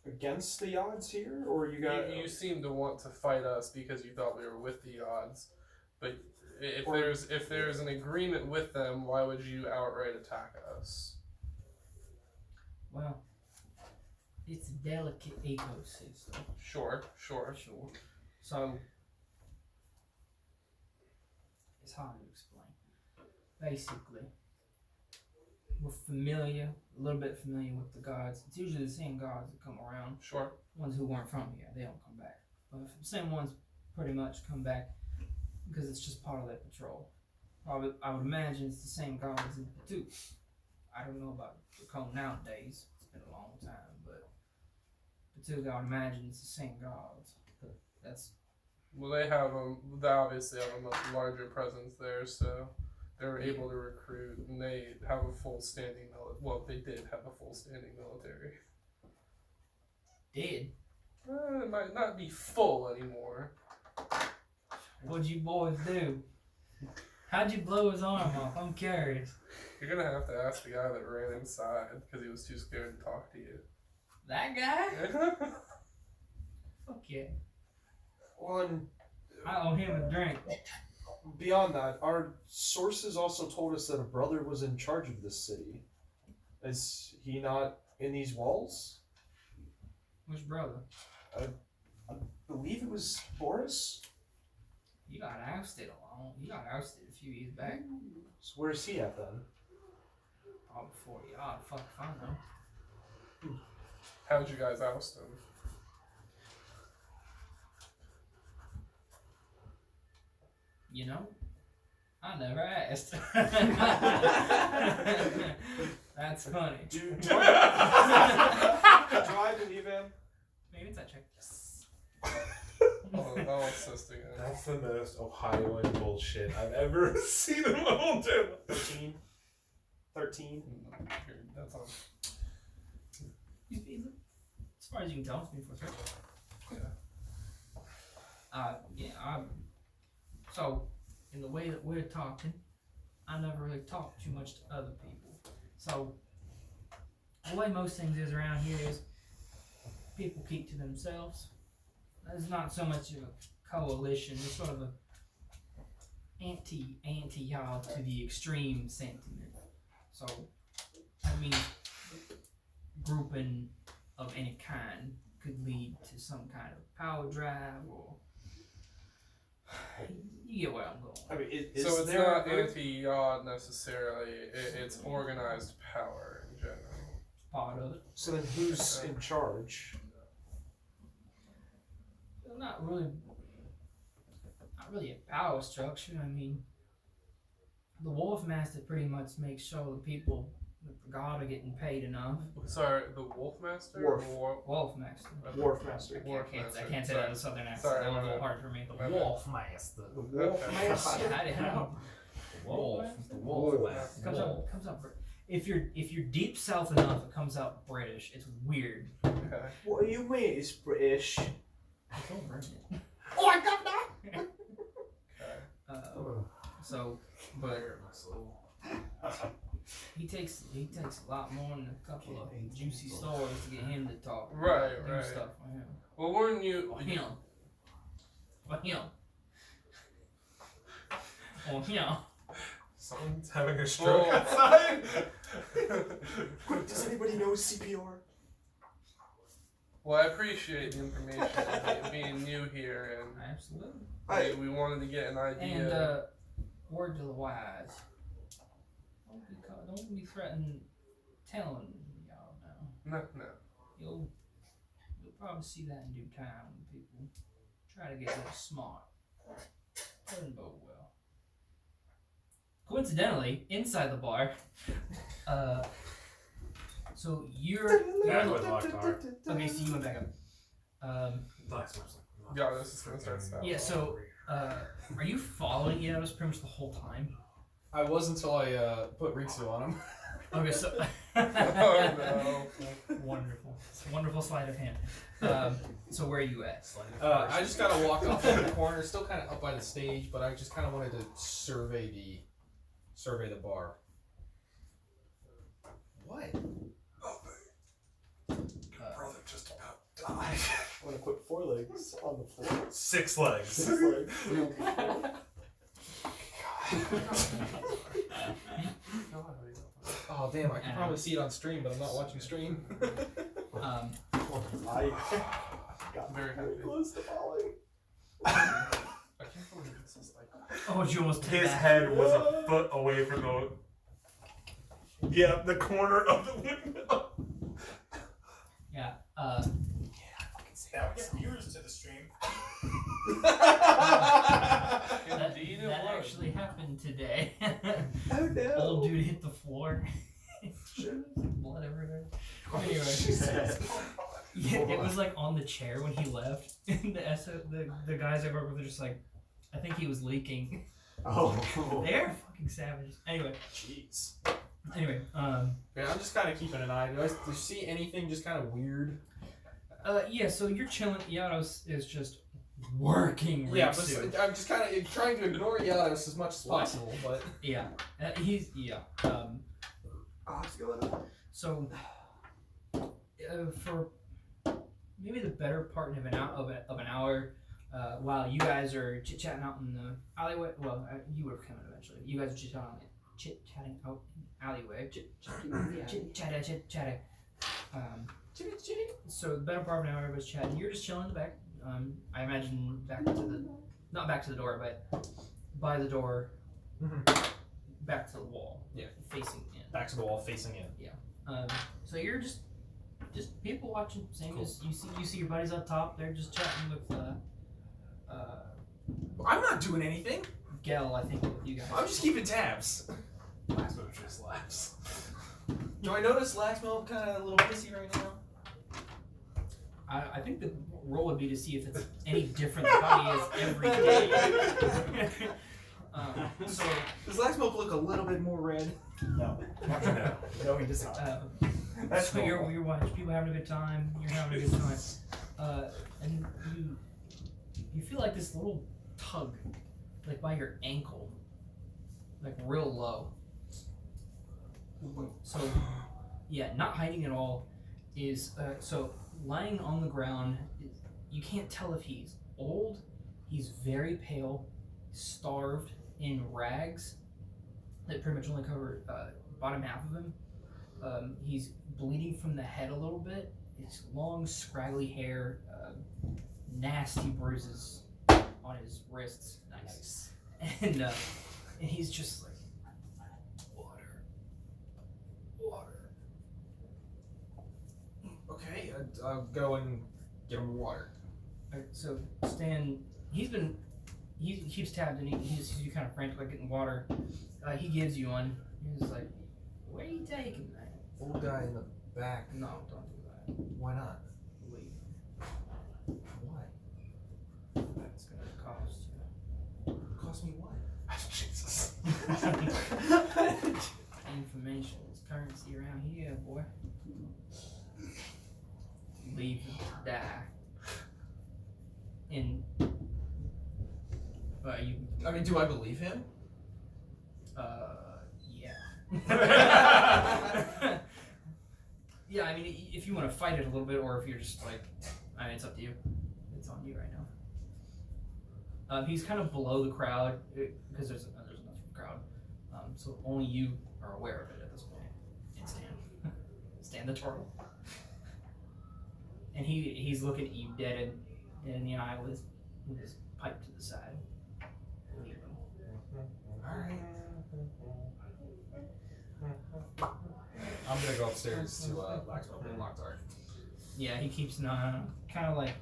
against the odds here, or you got? You seem to want to fight us because you thought we were with the odds, but if there's an agreement with them, why would you outright attack us? Well, it's a delicate ecosystem. Sure. So it's hard to explain. Basically, we're a little bit familiar with the gods. It's usually the same gods that come around. Sure. Ones who weren't from here, they don't come back. But the same ones pretty much come back because it's just part of their patrol. I would imagine it's the same gods in Patuk. I don't know about Dracone nowadays. It's been a long time, but Patuk, I would imagine it's the same gods. That's Well, they obviously have a much larger presence there, so they're able to recruit, and they have a full standing military. Well, they did have a full standing military. dead. It might might not be full anymore. What'd you boys do? How'd you blow his arm off? I'm curious. You're gonna have to ask the guy that ran inside because he was too scared to talk to you. That guy? Fuck yeah. Well, and I owe him a drink. beyond that, our sources also told us that a brother was in charge of this city. Is he not in these walls? Which brother? I believe it was Boris. He got ousted a few years back. So where's he at then? Oh, before y'all. Fuck if I know. How'd you guys oust him? You know? I never asked. That's funny. Do I believe him? Maybe it's that check. I'll assist again. That's the most Ohioan bullshit I've ever seen in my whole time. 13. That's on. As far as you can tell, it's been for sure. So, in the way that we're talking, I never really talk too much to other people. So, the way most things is around here is people keep to themselves. There's not so much of a coalition. There's sort of a anti-y'all to the extreme sentiment. So, I mean, grouping of any kind could lead to some kind of power drive, or you get where I'm going. I mean, So it's not anti-yard necessarily. It's organized power in general. Part of it. So then who's in charge? Not really a power structure. I mean, the Wolf Master pretty much makes sure the people with the guard are getting paid enough. Sorry, the Wolf Master? Wolf Master. Dwarf Master. I can't say that in a southern accent. Sorry, That was a little hard for me. The Wolf Master. The Wolf Master. I didn't know. The Wolf Master. Comes up. If you're deep south enough, it comes out British. It's weird. Okay. What do you mean it's British? Don't burn it. Oh, I got that! So, but he takes a lot more than a couple of juicy stories to get him to talk. Right. Stuff for him. Well, weren't you? For him. Someone's having a stroke outside. Quick, does anybody know CPR? Well, I appreciate the information being new here, and Absolutely. we wanted to get an idea. And word to the wise: don't be threatening telling y'all now. No. You'll probably see that in due time when people try to get a little smart. Doesn't bode well. Coincidentally, inside the bar, so you're Back with Lok'Tar. okay. So you went back up. Yeah, this is gonna start stuff. Yeah. So, are you following Eos pretty much the whole time? I was until I put Rikzu on him. Okay. So. Oh no. Wonderful. It's a wonderful sleight of hand. So where are you at? I just kind of walked off in the corner, still kind of up by the stage, but I just kind of wanted to survey the bar. What? Brother just about died. I want to put 4 legs on the floor. 6 legs. 6 legs. Oh damn! I can probably see it on stream, but I'm not watching stream. I got very close to falling. I can't believe this is like. Oh, you almost did His that. head was a foot away from the corner of the window. Yeah. That would get viewers to the stream. Indeed, it that was. actually happened today. Oh no. Old dude hit the floor. Blood everywhere. Anyway, yeah, it was like on the chair when he left. And the guys I work with are just like, I think he was leaking. Oh. They're fucking savages. Anyway. Jeez. Anyway, Yeah, I'm just kind of keeping an eye. Do you see anything just kind of weird Yeah, so you're chilling. Yados is just working Yeah, Rikzu. but I'm just kind of trying to ignore Yados as much as possible, but... Yeah, yeah. What's going on? So, for maybe the better part of an hour, while you guys are chit-chatting out in the alleyway, well, you were coming eventually. You guys are chit-chatting out in the alleyway. Chit-chatting. So the better part of an hour was chatting. You're just chilling in the back. I imagine not back to the door, but by the door, back to the wall. Yeah. Facing in. Back to the wall, facing in. So you're just people watching. Same as you see your buddies up top. They're just chatting with I'm not doing anything. Gel, I think, with you guys. I'm just keeping tabs. Laxmope just laughs. Do I notice Laxmope kind of a little pissy right now? I think the role would be to see if it's any different than how he is every day. So Does Laxmope look a little bit more red? No. No, he does not. That's so you're watching people having a good time. You're having a good time, and you feel like this little tug, like by your ankle, like real low. So yeah, not hiding at all is so lying on the ground. You can't tell if he's old. He's very pale, starved, in rags that pretty much only cover bottom half of him. He's bleeding from the head a little bit. His long, scraggly hair, nasty bruises on his wrists. Nice. And he's just like, water. Okay, I'll go and get him water. Alright, so Stan, he keeps tabbed and he sees you kind of frantic like getting water. He gives you one. He's like, where are you taking that? Old guy in the back. No, don't do that. Why not? Leave. Why? That's gonna cost you. Cost me what? Jesus. Information is currency around here, boy. Leave and die. And you. I mean, do I believe him? Yeah. Yeah, I mean, if you want to fight it a little bit, or if you're just like, I mean, it's up to you. It's on you right now. He's kind of below the crowd because there's enough crowd, so only you are aware of it at this point. And Stan the turtle, and he's looking at you dead in the eye with his pipe to the side. Leave him. All right. I'm gonna go upstairs to Laxmope and Lok'Tar. Yeah, he keeps kind of like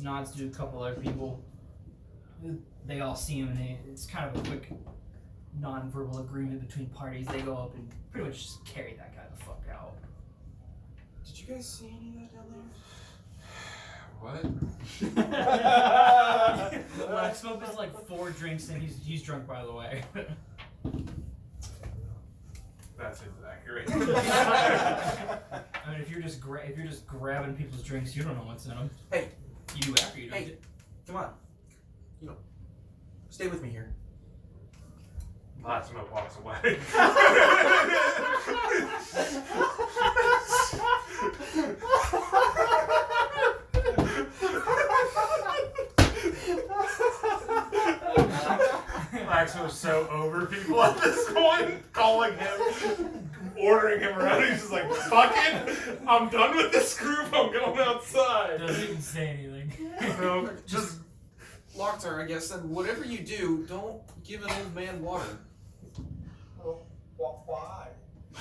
nods to a couple other people. They all see him, and it's kind of a quick non-verbal agreement between parties. They go up and pretty much just carry that guy the fuck out. Did you guys see any of that down there? What? Laxmope is like 4 drinks, and he's drunk, by the way. That seems accurate. I mean, if you're just grabbing people's drinks, you don't know what's in them. Hey, you do after you don't. Hey, come on. You know, stay with me here. Laxmope walks away. Laxmope's so over people at this point, calling him, ordering him around. He's just like, fuck it, I'm done with this group, I'm going outside. Doesn't even say anything. No, Just Lok'Tar, I guess. Then whatever you do, don't give an old man water. Well, why?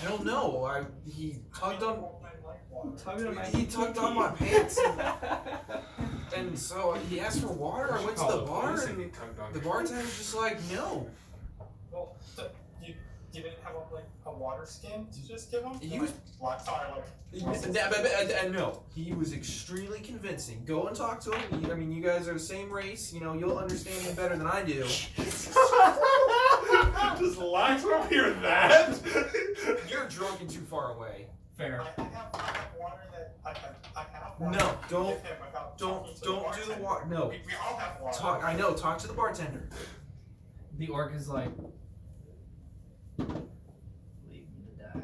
I don't know. He tugged on. He He tugged on my pants, and so he asked for water. I went to the bar, and the bartender's just like, no. Well, so you didn't have a water skin to just give him? He was- Lok'Tar, No, he was extremely convincing. Go and talk to him. I mean, you guys are the same race. You know, you'll understand him better than I do. Does Laxmope hear that? You're drunk and too far away. Fair. I have water that I have water. No, don't Give him without don't talking to do the bartender. water. No. We all have water. Talk. I know. Talk to the bartender. The orc is like, leave him to die.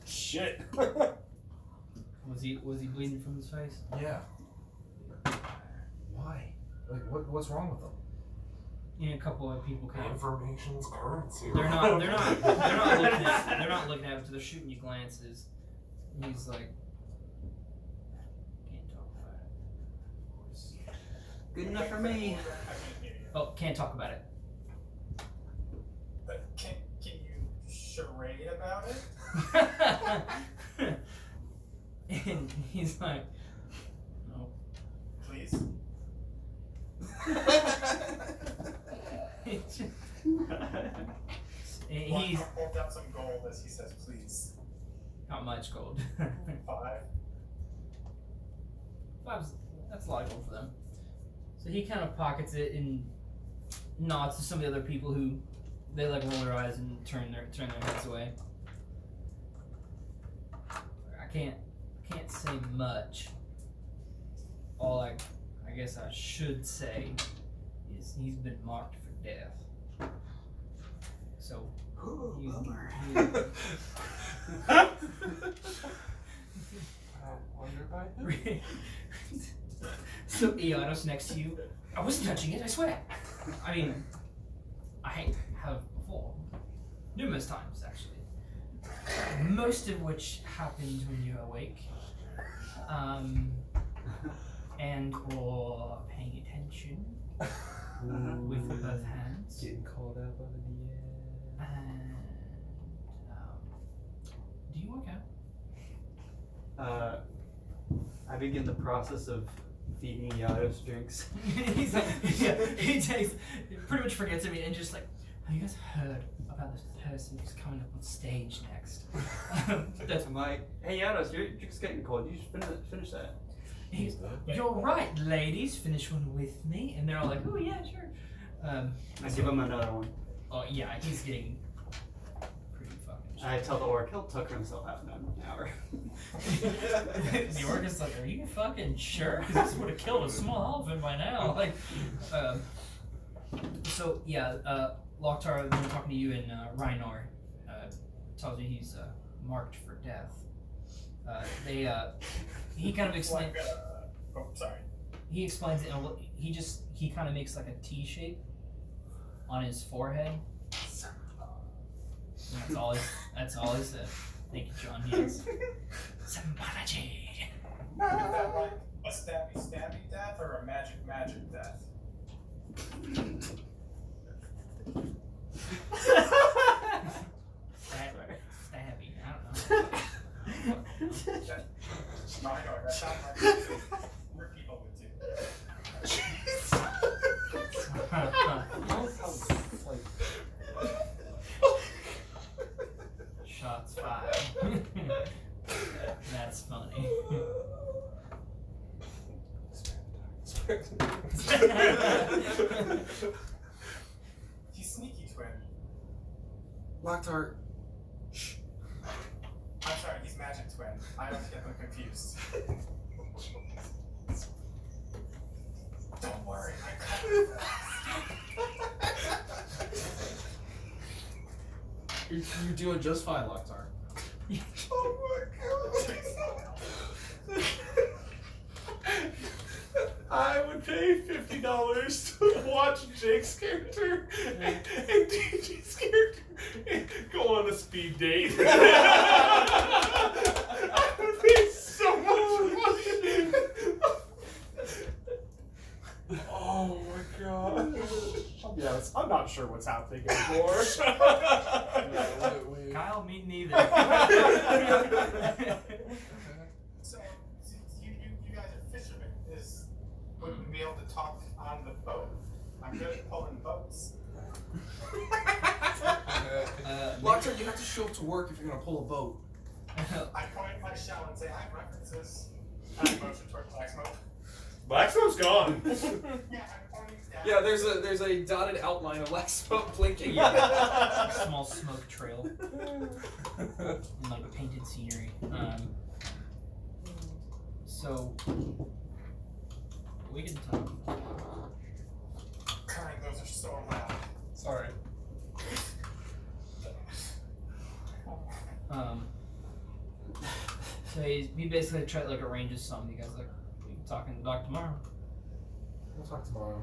Shit. Was he bleeding from his face? Yeah. Why? Like, what's wrong with them? Yeah, a couple of people came. Information's currency. They're not looking at it, so they're shooting you glances. And he's like, can't talk about it. Good enough for me. I can't hear you. Oh, can't talk about it. But can you charade about it? And he's like, no. Please? He's Hold out some gold as he says please. not much gold. 5. That's a lot of gold for them. So he kind of pockets it and nods to some of the other people who they like roll their eyes and turn their heads away. I can't say much. All I guess I should say is he's been marked for death. So you I wonder by who. So Eonos next to you. I wasn't touching it, I swear. I mean, I have before. Numerous times, actually. Most of which happened when you're awake. And or paying attention with both hands. Getting called out by the DM. And do you work out? I begin the process of feeding Yados drinks. He's like, yeah, he takes, pretty much forgets him and just like, have you guys heard about this person who's coming up on stage next? That's I'm like, hey Yados, your drink's getting cold. You should finish that. He's, you're right, ladies. Finish one with me, and they're all like, "Oh yeah, sure." I give him another one. Oh yeah, he's getting pretty fucking. I tell the orc he'll tucker himself out in an hour. The orc is like, "Are you fucking sure? Because this would have killed a small elephant by now." Like, so yeah, Lok'Tar, when talking to you, and Riynor tells you he's marked for death. He kind of explains. Oh, sorry. He explains it. He kind of makes like a T shape on his forehead. That's all. That's all he said. Thank you, John. Yes. Symbology. Is that like a stabby death or a magic death? Stabby. I don't know. No, I know. That sounds like where people would do. Shots fired. That's funny. He's sneaky twin. Lok'Tar. I'm sorry, he's magic twin. I don't get them confused. Don't worry, I got it. You're doing just fine, Lok'Tar. Oh my god. I would pay $50 to watch Jake's character and DJ's character go on a speed date. I would pay so much money. Oh my god. Yes, I'm not sure what's happening anymore. Kyle, me neither. So, you guys are fishermen. Wouldn't be able to talk on the boat. I'm good at pulling boats. Lok'Tar, you have to show up to work if you're gonna pull a boat. I point my shell and say, I have references. I motion toward Laxmope. Laxmope's gone. Yeah, I'm pointing down Yeah, there's a dotted outline of Laxmope blinking. Yeah, a small smoke trail and like painted scenery. So we can talk. God, those are so loud. Sorry. So he basically tried like arranges some. You guys like we can talk in the dock tomorrow. We'll talk tomorrow.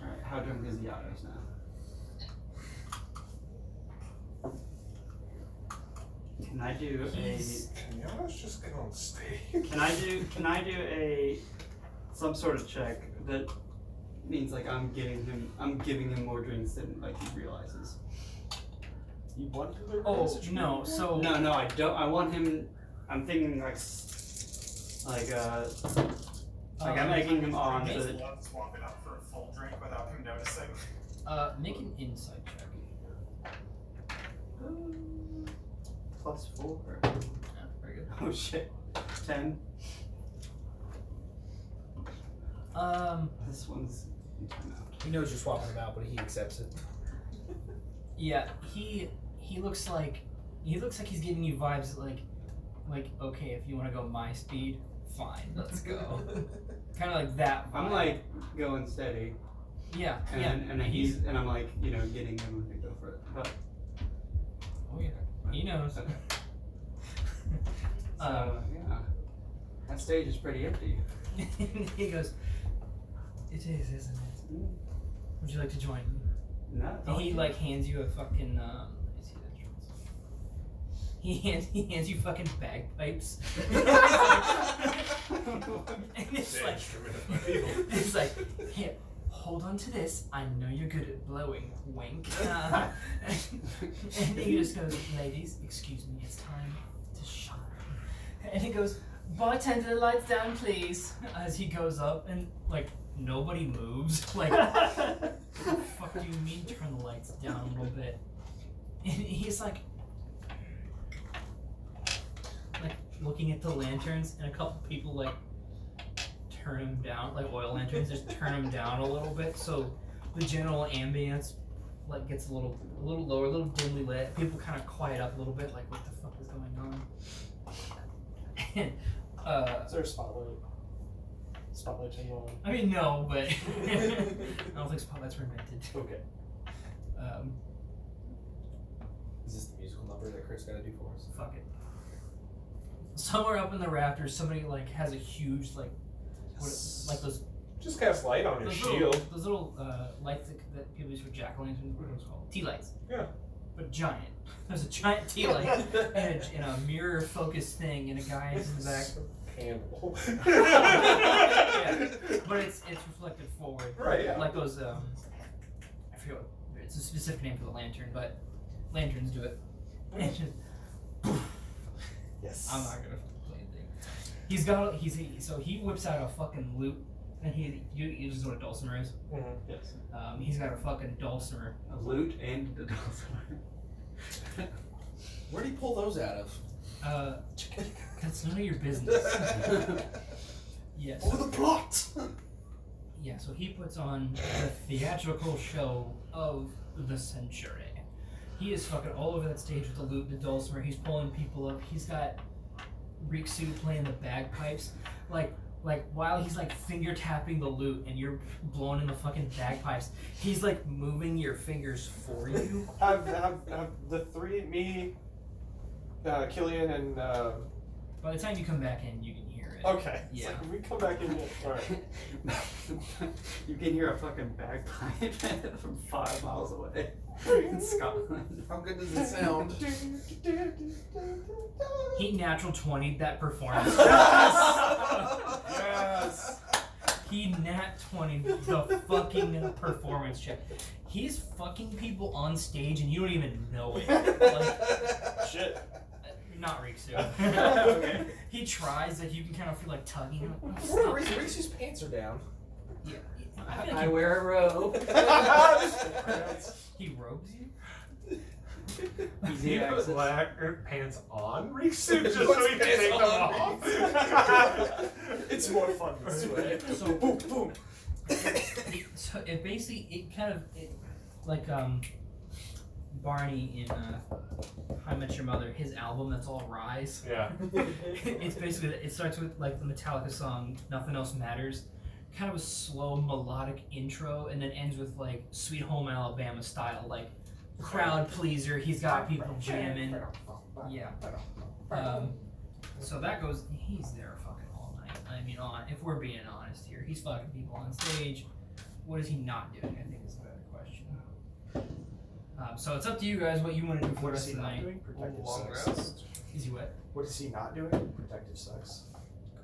Alright, how drunk is Yados now? Can I do Can y'all just get on stage? Can I do a some sort of check that means like I'm giving him more drinks than like he realizes? You want to do Oh no, so No, I don't. I want him. I'm thinking like I'm egging him on Just to. love swapping up for a full drink without him noticing. make an insight check. +4. Yeah, very good. Oh shit. 10. This one's in timeout. He knows you're swapping them out, but he accepts it. Yeah, he looks like he's giving you vibes like okay, if you want to go my speed, fine, let's go. Kind of like that vibe. I'm like going steady, yeah, and I'm like getting him to go for it. But oh yeah, he knows. so yeah, that stage is pretty empty. He goes, it is, isn't it? Would you like to join me? No. And he like hands you a fucking he hands you fucking bagpipes. And it's like, here, hold on to this. I know you're good at blowing. Wink. And he just goes, ladies, excuse me, it's time to shine. And he goes, bartender, lights down, please. As he goes up, and like nobody moves. Like, what the fuck do you mean turn the lights down a little bit? And he's like looking at the lanterns, and a couple people like turn them down, like oil lanterns, just turn them down a little bit, so the general ambience like gets a little lower, a little dimly lit. People kind of quiet up a little bit, like what the fuck is going on? And Is there a spotlight? Spotlight turned on. I mean, no, but I don't think spotlights were invented. Okay. Is this the musical number that Chris gotta do for us? Fuck it. Somewhere up in the rafters, somebody like has a huge like like those Just cast light on your those shield. those little lights that people use for jack-o'-lanterns. What are those called? Tea lights. Yeah. But giant. There's a giant tea light and a mirror focused thing, and a guy is in the back. Cannibal. Yeah, but it's reflected forward. Right, yeah. Like those I forget what it's a specific name for the lantern, but lanterns do it. And just, Yes. I'm not gonna play anything. So he whips out a fucking lute, and he uses what a dulcimer is. Mm-hmm. Yes. He's got a fucking dulcimer. A lute and the dulcimer. Where'd he pull those out of? That's none of your business. Yes. Oh, the plot! Yeah, so he puts on the theatrical show of the century. He is fucking all over that stage with the lute and the dulcimer. He's pulling people up. He's got Rikzu playing the bagpipes. Like while he's like finger tapping the lute and you're blowing in the fucking bagpipes, he's like moving your fingers for you. Have the three, me, Kylian, and By the time you come back in, you can hear it. okay. Yeah. It's like, we come back in. Alright. You can hear a fucking bagpipe from 5 miles away in Scotland. How good does it sound? He natural 20'd that performance. Yes! He nat 20'd the fucking performance check. He's fucking people on stage and you don't even know it. Like, Shit. not Rikzu. Okay. He tries, like you can kind of feel like tugging him. Reese's pants are down. Yeah. I feel like I wear a robe. he robes you. He Yeah, put lacquer pants on Rikzu just so Puts he can pants take them on off. It's more fun this way. So boom, boom. So it basically like Barney in How I Met Your Mother, his album that's all Rise. Yeah. It's basically, it starts with like the Metallica song Nothing Else Matters, kind of a slow melodic intro, and then ends with like Sweet Home Alabama style, like crowd pleaser. He's got people jamming. Yeah. So that goes. He's there fucking all night. I mean, if we're being honest here, he's fucking people on stage. What is he not doing? I think is the better question. So it's up to you guys what you want to do for the What is rest he of the not night. doing? Protective Long sex. rest. Is he what? What is he not doing? Protective sex.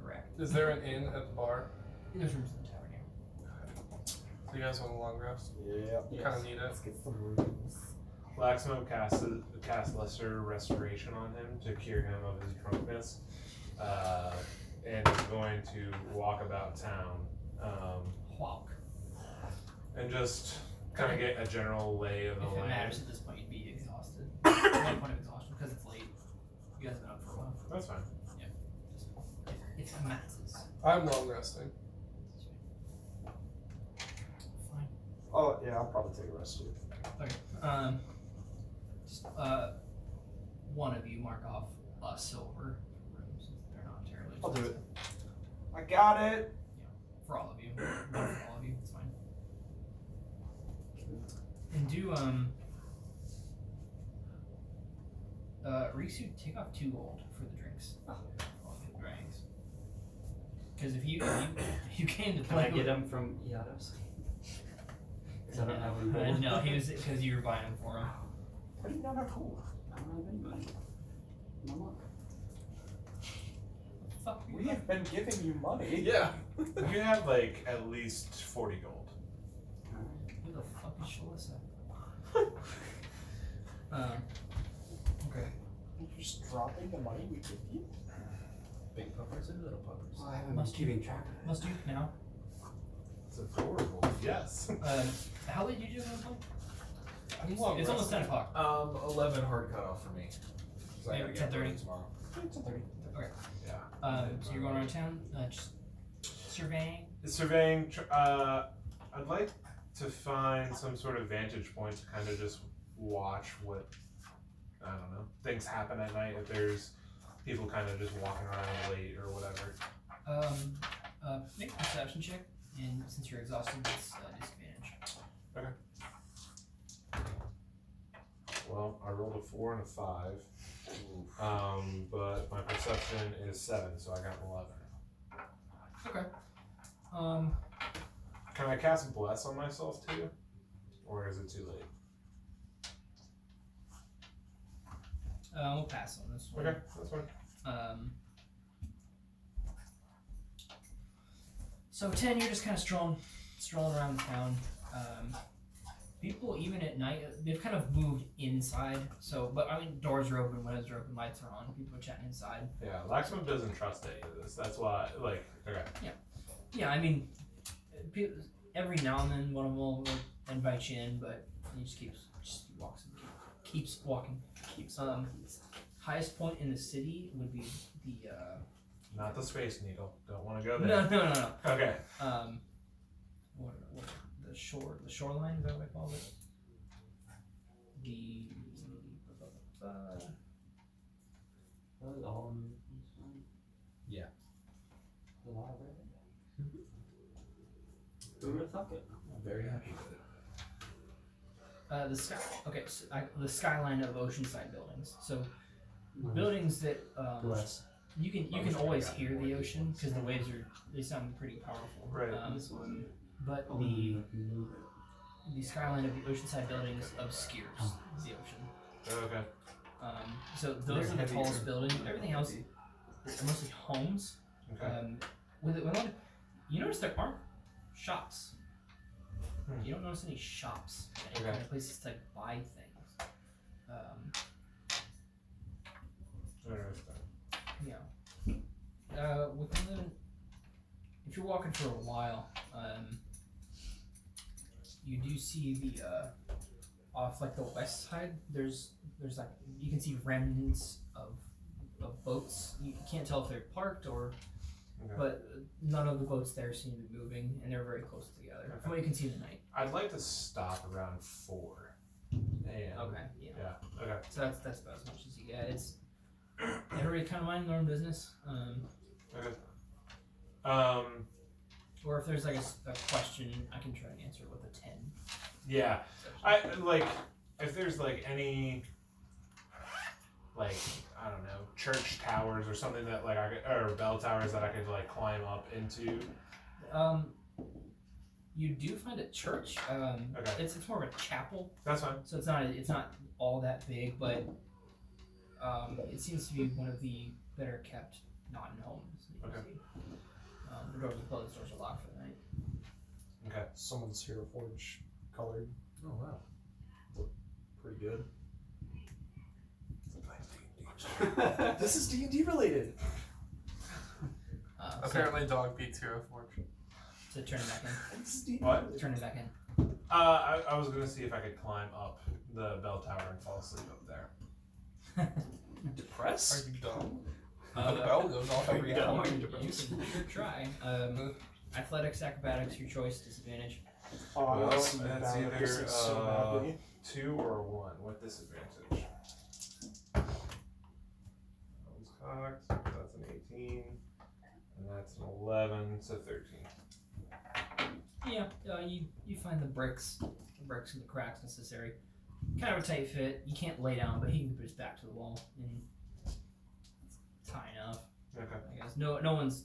Correct. Is there an inn at the bar? There's rooms in the tavern here. Do you guys want a long rest? Yeah. Kind of need it. Let's get some rooms. Laxmope cast lesser restoration on him to cure him of his drunkenness, and is going to walk about town, Walk. and just kind of get a general lay of the If it land. matters at this point, you'd be exhausted. One point of exhaustion because it's late. You guys have been up for a while. That's fine. If it matters. I'm long resting. Fine. Oh yeah, I'll probably take a rest too. Okay. Just, one of you mark off a silver rooms. They're not terribly I'll do it. I got it. For all of you. One for all of you, it's fine. And do Rikzu, take off 2 gold for the drinks. All the drinks. Because if you came to Can I play get with them from Iados? Because I don't have any gold. no, he was because you were buying them for him. How do you not have gold? I don't have any money. No more. Fuck We have been giving you money. Yeah. You have like at least 40 gold. Who the fuck is Shalissa? Okay. You're just dropping the money we give you? Big puppers and little puppers. I haven't Must been keeping track of it. Must do now. It's adorable. Yes. How late did you go play? I'm long It's almost resting. 10 o'clock. 11 hard cutoff for me. So I Yeah, gotta get 10:30. ready tomorrow. It's a 30. Yeah. So you're going around town, just surveying. Surveying. I'd like to find some sort of vantage point to kind of just watch what, I don't know, things happen at night. If there's people kind of just walking around late or whatever. Make a perception check, and since you're exhausted, it's disadvantage. Well, I rolled a 4 and a 5. But my perception is 7, so I got 11. Okay. Can I cast Bless on myself too? Or is it too late? We'll pass on this one. Okay, that's fine. So 10, you're just kind of strolling around town. People, even at night, they've kind of moved inside. So, but I mean, doors are open, windows are open, lights are on. People are chatting inside. Yeah, Laxmope doesn't trust any of this. That's why, like, okay. Yeah, I mean, every now and then one of them will invite you in, but he just keeps walking. Highest point in the city would be the Not the Space Needle. Don't want to go no. there. Okay. What the shoreline, is that what I call it? That was all in Yeah. a lot of it. Who would have thought it? I'm very happy with it. The sky. Okay, so the skyline of oceanside buildings. So buildings that Bless. you can always hear the ocean because the waves they sound pretty powerful. Right. This one. But the skyline of the oceanside buildings obscures the ocean. Okay. So those are the tallest buildings. Everything else is mostly homes. Okay. You notice there aren't shops. Hmm. You don't notice any shops, any Okay. kind of places to buy things. Interesting. Within if you're walking for a while, you do see the off like the west side. There's like you can see remnants of boats. You can't tell if they're parked or but none of the boats there seem to be moving, and they're very close together. From what you can see in the night. I'd like to stop around 4 a.m. Okay, yeah. Yeah. Okay. So that's about as much as you get. It's everybody kind of minding their own business. Okay. Or if there's like a question, I can try and answer it with a 10. Yeah. I like if there's like any like I don't know church towers or something that like I could, or bell towers that I could like climb up into. You do find a church. Okay. It's more of a chapel. That's fine. So it's not all that big, but it seems to be one of the better kept not in homes. Okay. The doors are closed. Doors are locked for the night. Okay. Someone's Hero Forge colored. Oh wow. Look pretty good. This is D&D related. Apparently, dog beats Hero Forge. So turn it back in. What? Turn it back in. I was gonna see if I could climb up the bell tower and fall asleep up there. Depressed? Are you dumb? The bell goes off every Are you hour. dumb? You can try. Athletics, acrobatics, your choice, disadvantage. Oh, I Well, want to see you that's down either, this so badly. 2 or 1. What disadvantage? That one's cocked. That's an 18, and that's an 11, so 13. Yeah, you find the bricks and the cracks necessary. Kind of a tight fit. You can't lay down, but he can put his back to the wall, and it's high enough. Okay. I guess no one's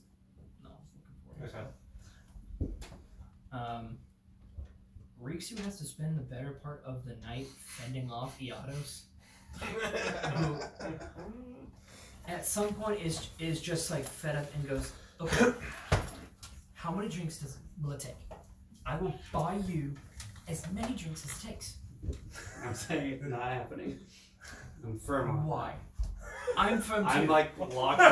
looking for it. Okay. Rikzu has to spend the better part of the night fending off Iados, who at some point is just like fed up and goes, okay, how many drinks will it take? I will buy you as many drinks as it takes. I'm saying it's not happening. I'm firm on Why? I'm from I'm too. like locked in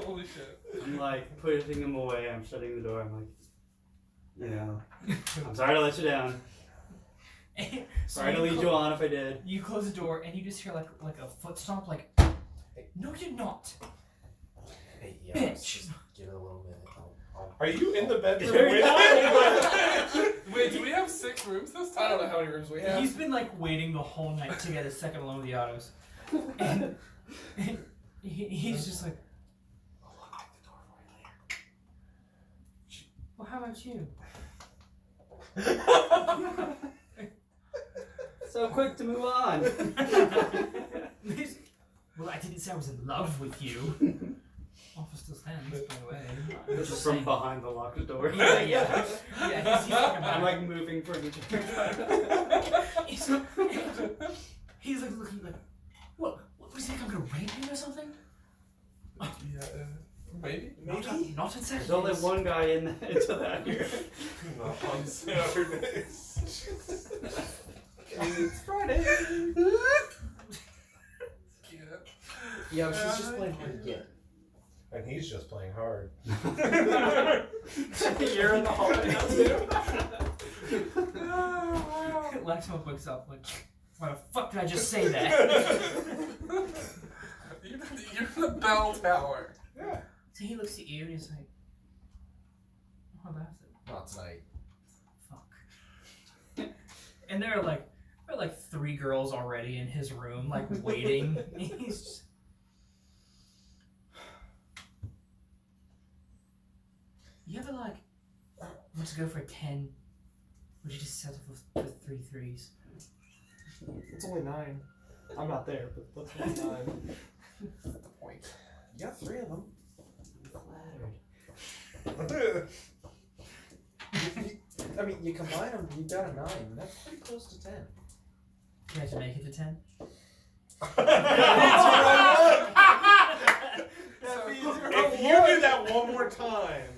Holy shit. I'm like pushing him away. I'm shutting the door. I'm like, you know, I'm sorry to let you down. So Sorry to lead you on if I did. You close the door and you just hear like a foot stomp, like, no, you're not. Hey, Bitch. Give it a little minute. Are you in the bedroom You're with Wait, do we have 6 rooms this time? I don't know how many rooms we have. He's been like waiting the whole night to get a second alone with the autos, and he's just like, I'll lock the door for you later. well, how about you? So quick to move on. Well, I didn't say I was in love with you. Offer still stands, by the way. Just from behind the locked door. Yeah. Yeah, he's talking about I'm like moving furniture. he's like looking like, what do you think, I'm gonna rape you or something? Yeah, maybe. Not in There's only one guy into that here. Not on Saturdays. It's Friday. Yeah, she's just playing hard again. And he's just playing hard. You're in the hallway now too. Laxmope wakes up like, why the fuck did I just say that? You're in the bell tower. Yeah. So he looks at you and he's like, how about it? Not tonight. Fuck. And there are like 3 girls already in his room, like waiting. He's just... You ever like want to go for a 10? Would you just settle for 3 threes? It's only 9. I'm not there, but that's only 9. That's the point. You got 3 of them. I mean, you combine them, you got a 9. That's pretty close to 10. You have to make it to 10? If you do that one more time,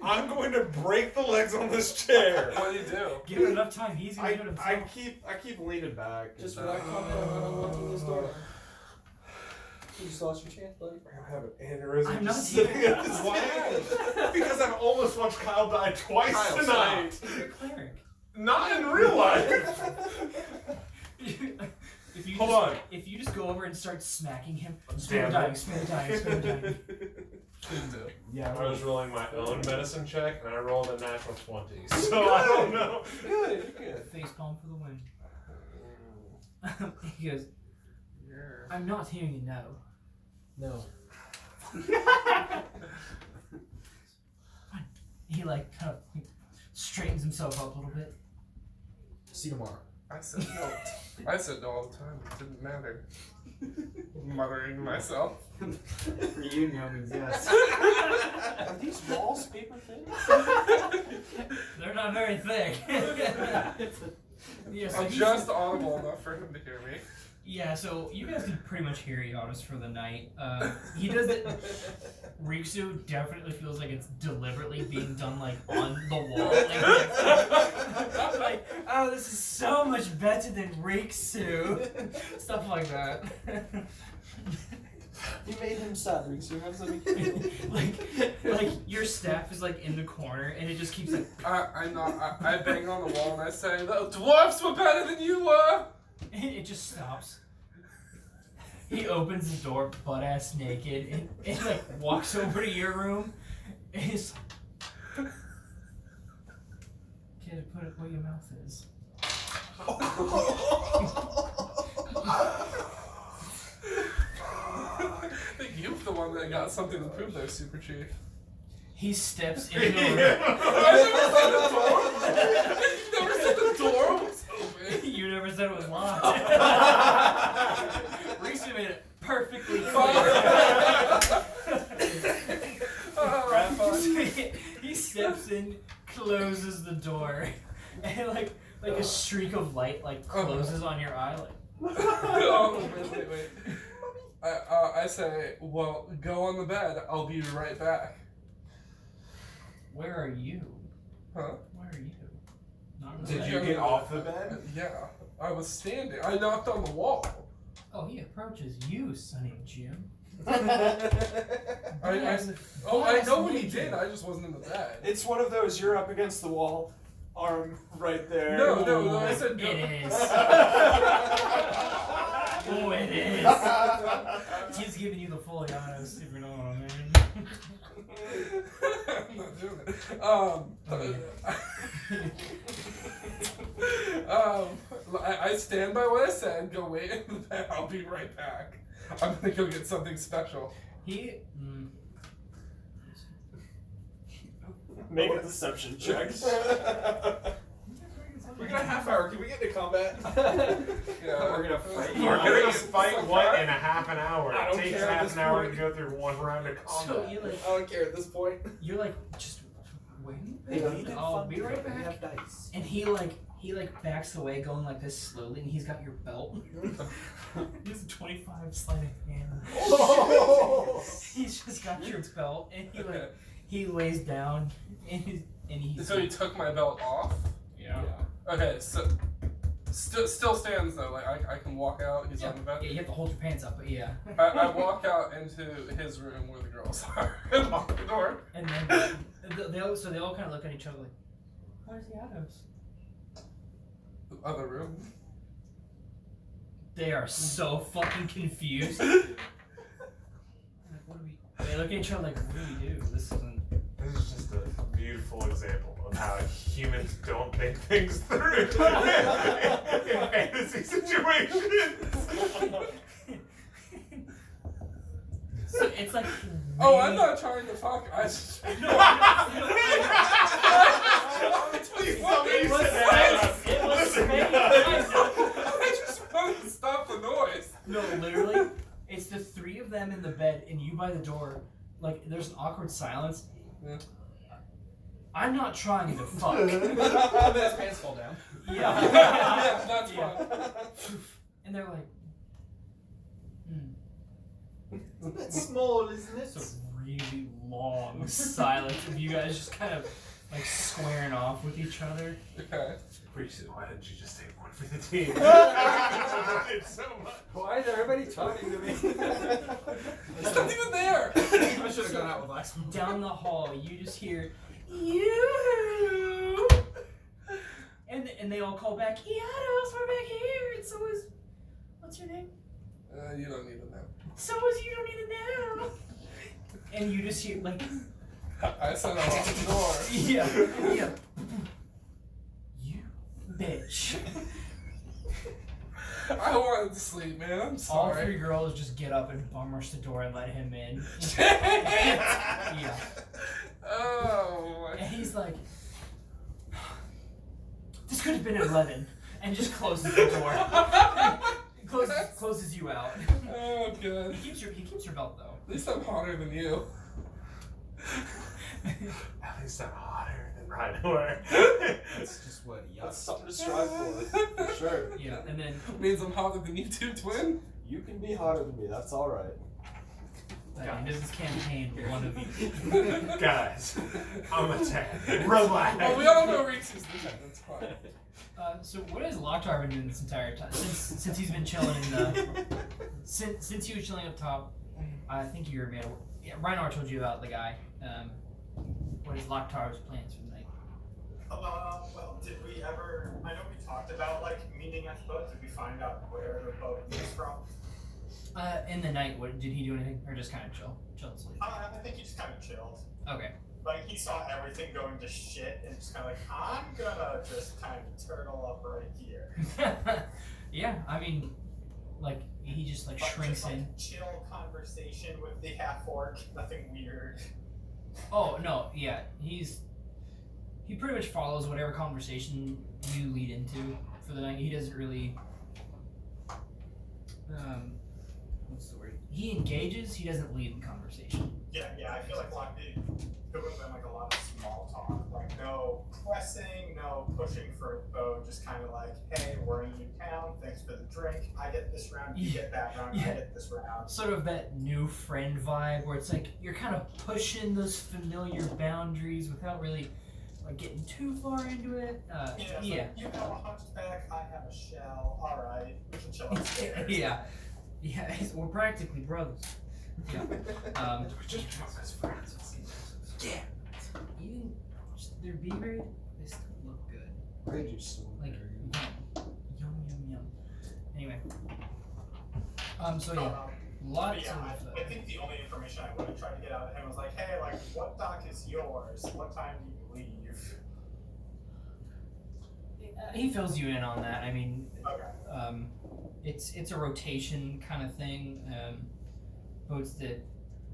I'm going to break the legs on this chair. What do you do? Give him enough time, he's gonna do it himself. I keep leaning back. Just without comment on unlocking this door. You just lost your chance, buddy. I have an aneurysm I'm just not sitting even- at this table. Because I've almost watched Kyle die twice Kyle, tonight. You're a cleric. Not in real life. If you Hold just, on. If you just just go over and start smacking him. Spin Damn the dying, it. spin the dying, spin the dying. Yeah. I was rolling my own medicine check, and I rolled a natural 20. So I don't know. Good, good. Face palm for the win. He goes, I'm not hearing you now. No. He like kind of straightens himself up a little bit. See you tomorrow. I said no. I said no all the time. It didn't matter. Muttering to myself. For you, no means yes. Are these walls paper thin? They're not very thick. Yeah, so I'm he's- just audible enough for him to hear me. Yeah, so you guys can pretty much hear Giannis for the night. He does it. Rikzu definitely feels like it's deliberately being done like on the wall. Like, oh, this is so much better than Rikzu. Stuff like that. You made him sad, Rikzu. How does that make you feel? like your staff is like in the corner and it just keeps like. I bang on the wall and I say, the dwarfs were better than you were! It just stops. He opens the door butt ass naked and like walks over to your room and he's like, kid, put it where your mouth is. I think you're the one that got something to prove there, Super Chief. He steps into the room. You never said the door was open. You never said it was locked. Rikzu made it perfectly clear. He steps in, closes the door, and like a streak of light like closes on your eye. Like, Oh, wait. I say, well, go on the bed. I'll be right back. where are you? Huh? Where are you? Not in the Did bed. you get off the bed? Yeah. I was standing. I knocked on the wall. Oh, he approaches you, Sonny Jim. I know what he naked. did. I just wasn't in the bed. It's one of those, you're up against the wall, arm right there. No, I said It go. is. Oh, it is. He's giving you the full Giannis, if you know what I mean. I'm not doing it. I stand by what I said. Go wait in the bed. I'll be right back. I'm gonna go get something special. He. Make a deception check. We got a half hour. Can we get into combat? Yeah, We're gonna fight. We're gonna fight what in a half an hour? I don't It takes care at half this an hour point. to go through one round of So combat. I don't care at this point. you're like, just wait. Hey, I'll be right We back. have dice. And he backs away, going like this slowly, and he's got your belt. He has a 25 sleight of hand. He's just got your belt, and he lays down, and he's So he took my belt off. yeah. Okay, so still stands though. Like I can walk out. He's on the bed. Yeah, you have to hold your pants up, but yeah. I walk out into his room where the girls are and lock the door. And then they all kind of look at each other like, "Where's the Adams?" The other room. They are so fucking confused. Like, what do we? They look at each other like, "What do we do? This isn't." This is just a beautiful example of how humans don't think things through in fantasy situations. So it's like. Oh, I'm not trying to fuck. I just. It was fake. I just wanted to stop the noise. No, literally, it's the three of them in the bed and you by the door. Like, there's an awkward silence. Yeah. I'm not trying to fuck. And then his pants fall down. Yeah. Yeah, that's fun. And they're like, It's a bit small, isn't it? it's a really long silence of you guys just kind of like squaring off with each other. Okay. Appreciate. Why didn't you just take one for the team? It's so much. Why is everybody talking to me? It's not even there. I should have gone out with Laxmope. Down the hall, you just hear, you. And they all call back, Yados, we're back here. And so is, what's your name? You don't need to know. So as you don't need to know. And you just hear like, I said I locked the door. yeah. You bitch. I wanted to sleep, man. I'm All sorry. 3 girls just get up and bum rush the door and let him in. Yeah. Oh my. And he's like, this could have been 11, and just closes the door. closes you out. Oh god. He keeps your belt though. At least I'm hotter than you. At least I'm hotter than Riynor. That's just what That's Yacht. something to strive for sure. Yeah, and then Means I'm hotter than you two, twin. You can be hotter than me. That's all right. at the end of this campaign, one of you. Guys, I'm a 10. Relax. Well, we all know Rikzu's the 10. That's fine. So what has Lok'Tar been doing this entire time? Since he's been chilling in the since he was chilling up top, I think you were made. Yeah, Riynor told you about the guy. What is Lok'Tar's plans for the night? Well, did we ever? I know we talked about like meeting at the boat. Did we find out where the boat is from? In the night, what did he do anything, or just kind of chill and sleep? I think he just kind of chilled. Okay. Like he saw everything going to shit and just kind of like, I'm gonna just kind of turtle up right here. Yeah, I mean, like he just like But shrinks just, in. like, chill conversation with the half orc. Nothing weird. Oh no, yeah, he pretty much follows whatever conversation you lead into for the night. He doesn't really, what's the word? He engages. He doesn't lead the conversation. Yeah, I feel like it would have been like a lot of small talk, like no pressing, no pushing for a boat, just kind of like, hey, we're in a new town, thanks for the drink, I get this round, you get that round, I get this round. Sort of that new friend vibe where it's like you're kind of pushing those familiar boundaries without really like getting too far into it. Yeah. Yeah. Like, you have a hunchback, I have a shell, alright, we can chill upstairs. Yeah, we're practically brothers. Yeah. We're just as friends. Yeah. Even their bee raid, they still look good. They do so Like yum. Anyway. So yeah, lots Yeah, of. I think the only information I would have tried to get out of him was like, hey, like, what dock is yours? What time do you leave? He fills you in on that. I mean, Okay. it's a rotation kind of thing. Boats that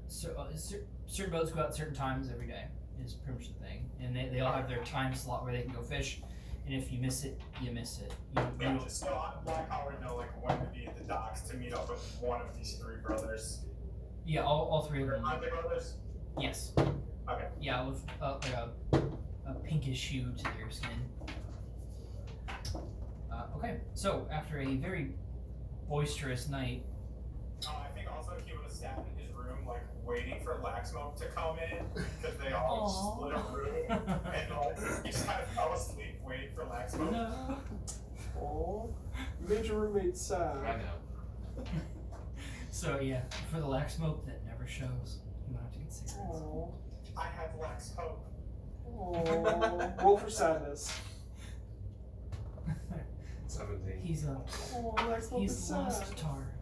certain boats go out certain times every day is pretty much the thing, and they all have their time slot where they can go fish. And if you miss it, you miss it. Yeah, just so I would know like when to be at the docks to meet up with one of these 3 brothers. Yeah, all 3 of them. Aren't they brothers? Yes. Okay. Yeah, with like a pinkish hue to their skin. Okay, so after a very boisterous night. I think also he would have sat in his room like waiting for Laxmope to come in because they all split a room and like, he just kind of fell asleep waiting for Laxmope. No. Oh, you made your roommate sad. I know. So yeah, for the Laxmope that never shows, you might have to get cigarettes. Oh, I have Laxhope. oh. Roll for sadness. 17. He's Oh, Lex, he's sad. lost tar.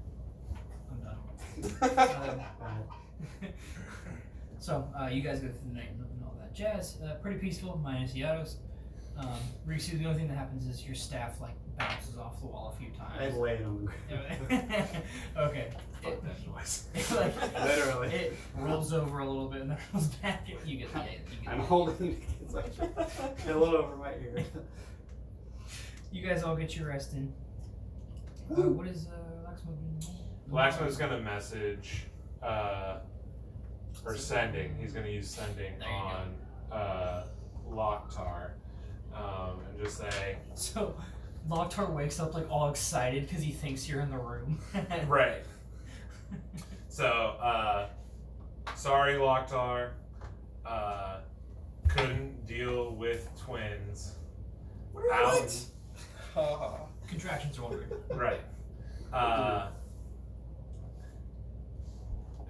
I'm done. So you guys go through the night and all that jazz. Pretty peaceful, minus Yados. Rikzu, the only thing that happens is your staff like bounces off the wall a few I times. lay it on the ground. Okay. Fuck that noise. Like, Literally. it rolls over a little bit and then rolls back. You get I'm holding it's like a little over my ear. You guys all get your rest in. What is Laxmope doing? Laxmope's gonna message, or sending. He's gonna use sending There you on Lok'Tar, and just say, So, Lok'Tar wakes up like all excited because he thinks you're in the room. right. So, sorry, Lok'Tar. Couldn't deal with twins. Out. Contractions are all weird. Right.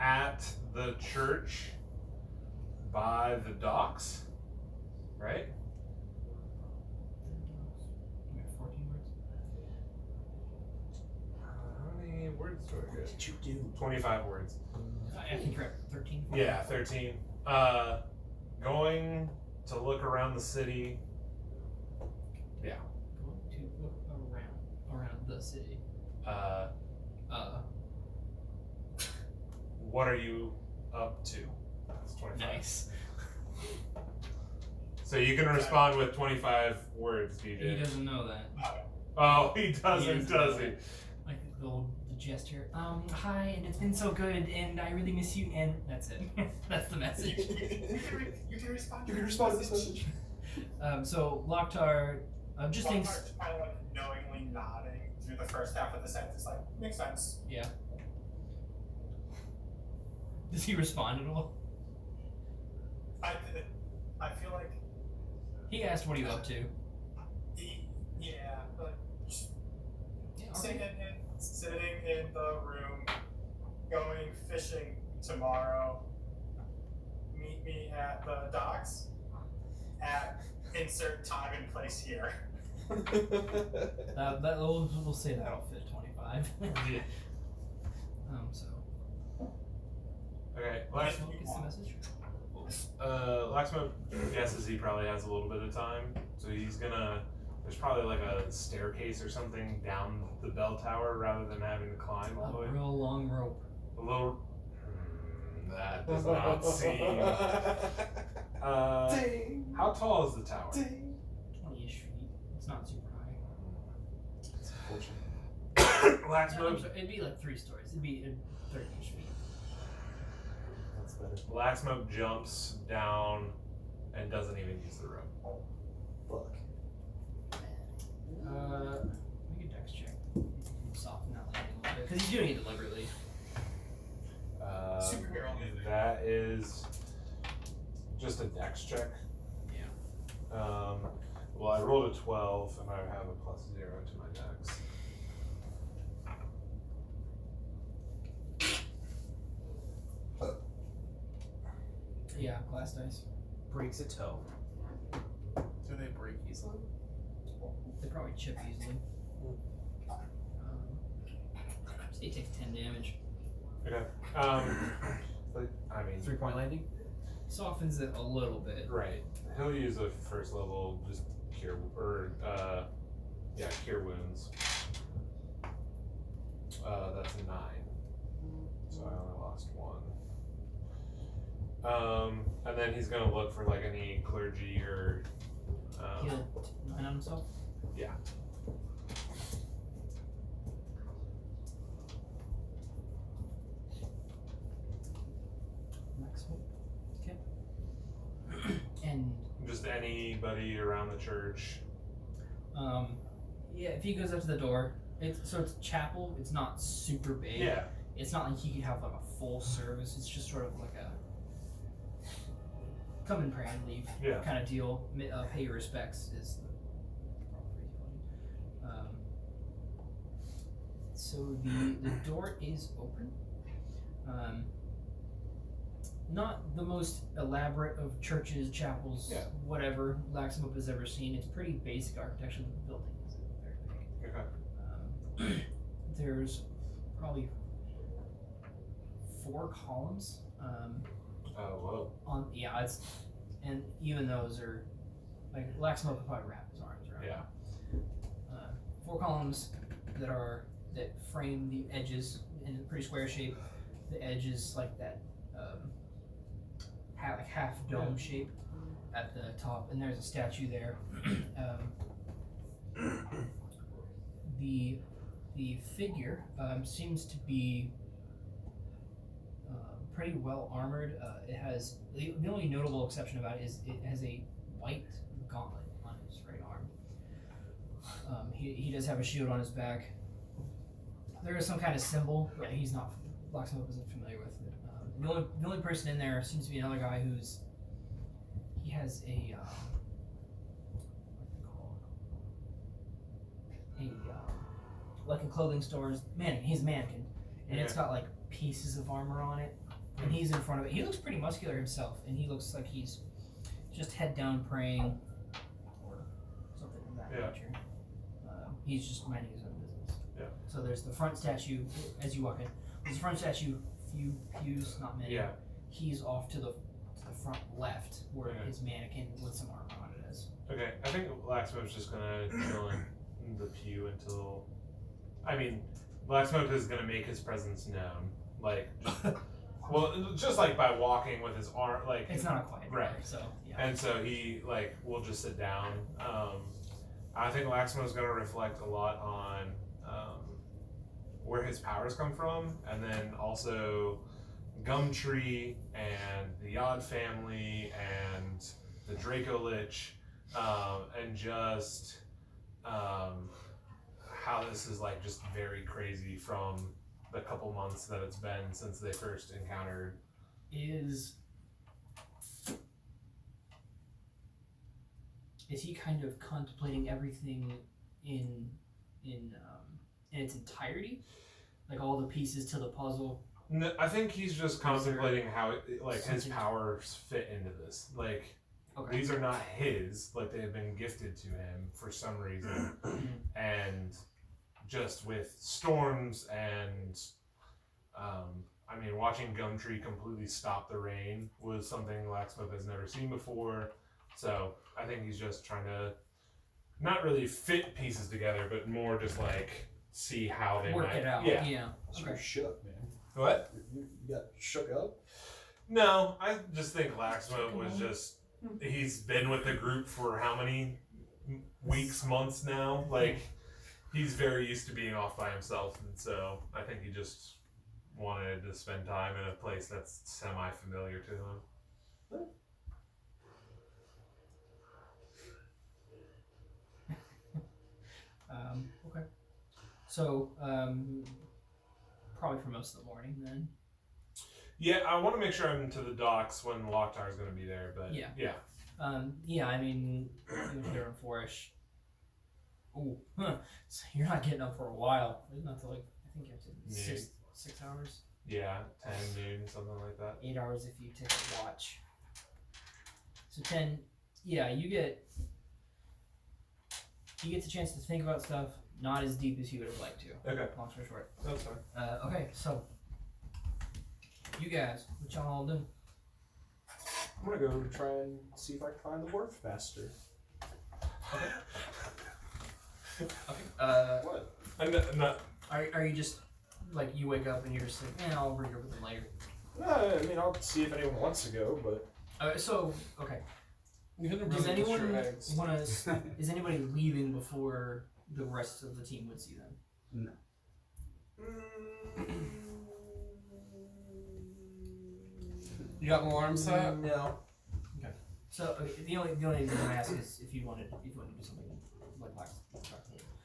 At the church by the docks, right? 14 words. How many many words do I What get? did you do? 25 words. I can correct 13. Yeah, 13. Going to look around the city. Yeah. Going to look around the city. What are you up to? That's 25. Nice. So you can respond with 25 words, He DJ. doesn't know that. Oh, he doesn't, does he? Like the gesture. Hi, and it's been so good, and I really miss you, and that's it. That's the message. You can respond. You can respond to this message. So Lok'Tar just thinks. Lok'Tar just kind of like knowingly nodding through the first half of the sentence, like makes sense. Yeah. Does he respond at all? I feel like He asked, "What are you up to?" yeah, like just Yeah, sitting in the room, going fishing tomorrow. Meet me at the docks at insert time and place here. We'll say that'll fit 25. Yeah. So. Okay. Laxmope gets the message. Laxmope guesses he probably has a little bit of time, so he's gonna. There's probably like a staircase or something down the bell tower rather than having to climb all the way. A real long rope. A little. That does not seem. Ding. How tall is the tower? Ding. 20-ish feet. It's not super high. It's unfortunate. I'm Laxmope. sorry, it'd be like 3 stories. It'd be 30-ish feet. That's better. Laxmope jumps down and doesn't even use the rope. Fuck. Make a dex check. Soften that landing a little bit. Because he's doing it deliberately. Superhero. That is just a dex check. Yeah. Well, I rolled a 12 and I have a +0 to my dex. Yeah, glass dice. Breaks a toe. Do they break easily? They probably chip easily. So he takes 10 damage. Okay. But I mean, 3-point landing. Softens it a little bit. right. He'll use a first level just cure cure wounds. That's a 9. So I only lost 1. And then he's gonna look for like any clergy or. He'll 9 on himself. Yeah. Laxmope. Okay. And Just anybody around the church. yeah, if he goes up to the door, it's chapel. It's not super big. Yeah. It's not like he could have like a full service. It's just sort of like a come and pray and leave Yeah. kind of deal. Pay your respects is the proper phraseology. So the door is open. Not the most elaborate of churches, chapels, Yeah. whatever Laxmope has ever seen. It's pretty basic architecture. The building isn't very big. Okay. There's probably 4 columns. Oh, whoa. It's and even those are like Laxmope could probably wrap his arms around. Yeah. 4 columns that frame the edges in a pretty square shape. The edges like that half dome shape at the top, and there's a statue there. The figure seems to be pretty well armored. It has the only notable exception about it is it has a white gauntlet on his right arm. He does have a shield on his back. There is some kind of symbol that Laxmope isn't familiar with. The only person in there seems to be another guy he has a like a clothing store's he's a mannequin, and it's got like pieces of armor on it, and he's in front of it. He looks pretty muscular himself, and he looks like he's just head down praying or something of that nature. He's just minding his own business. Yeah. So there's the front statue as you walk in. There's the front statue, few pews, not many. Yeah. He's off to the front left, where Okay. his mannequin with some armor on it is. Okay, I think Laxmope's just gonna chill in the pew until. I mean, Laxmope is gonna make his presence known, like, just like by walking with his arm, like. It's not a quiet Right. bar, so yeah. And so he will just sit down. I think Laxmope's gonna reflect a lot on where his powers come from, and then also Gumtree and the Yod family and the Draco Lich, and just how this is like just very crazy from the couple months that it's been since they first encountered. Is he kind of contemplating everything in its entirety, like all the pieces to the puzzle? No, I think he's just contemplating how his something- powers fit into this. Like, Okay. these are not his, like they have been gifted to him for some reason. And just with storms and I mean, watching Gumtree completely stop the rain was something Laxmope has never seen before. So I think he's just trying to not really fit pieces together, but more just like see how they Work might. it out. Yeah. Yeah. So Okay. you're shook, man. What? You got shook up? No, I just think Laxmope was just, he's been with the group for how many weeks, months now? Like, he's very used to being off by himself, and so I think he just wanted to spend time in a place that's semi-familiar to him. Okay. So, probably for most of the morning then. Yeah, I want to make sure I'm to the docks when Lok'Tar is going to be there, but Yeah. yeah. Yeah, I mean, even here in Fourish. Ooh, so you're not getting up for a while. It's not till like, I think you have to Yeah. 6 hours. Yeah, 10 noon, something like that. 8 hours if you take a watch. So 10, yeah, you get the chance to think about stuff, not as deep as you would have liked to. Okay. Long story short. That's fine. Okay, so you guys, what y'all all doing? I'm gonna go try and see if I can find the dwarf faster. What? I'm not. Are you just like you wake up and you're just like, I'll regroup with them later. I mean, I'll see if anyone wants to go, but Okay. You had to Does really anyone your eggs. want to? Is anybody leaving before the rest of the team would see them? No. You got an alarm set? no. So the only reason I ask is if you wanted to do something like Lax.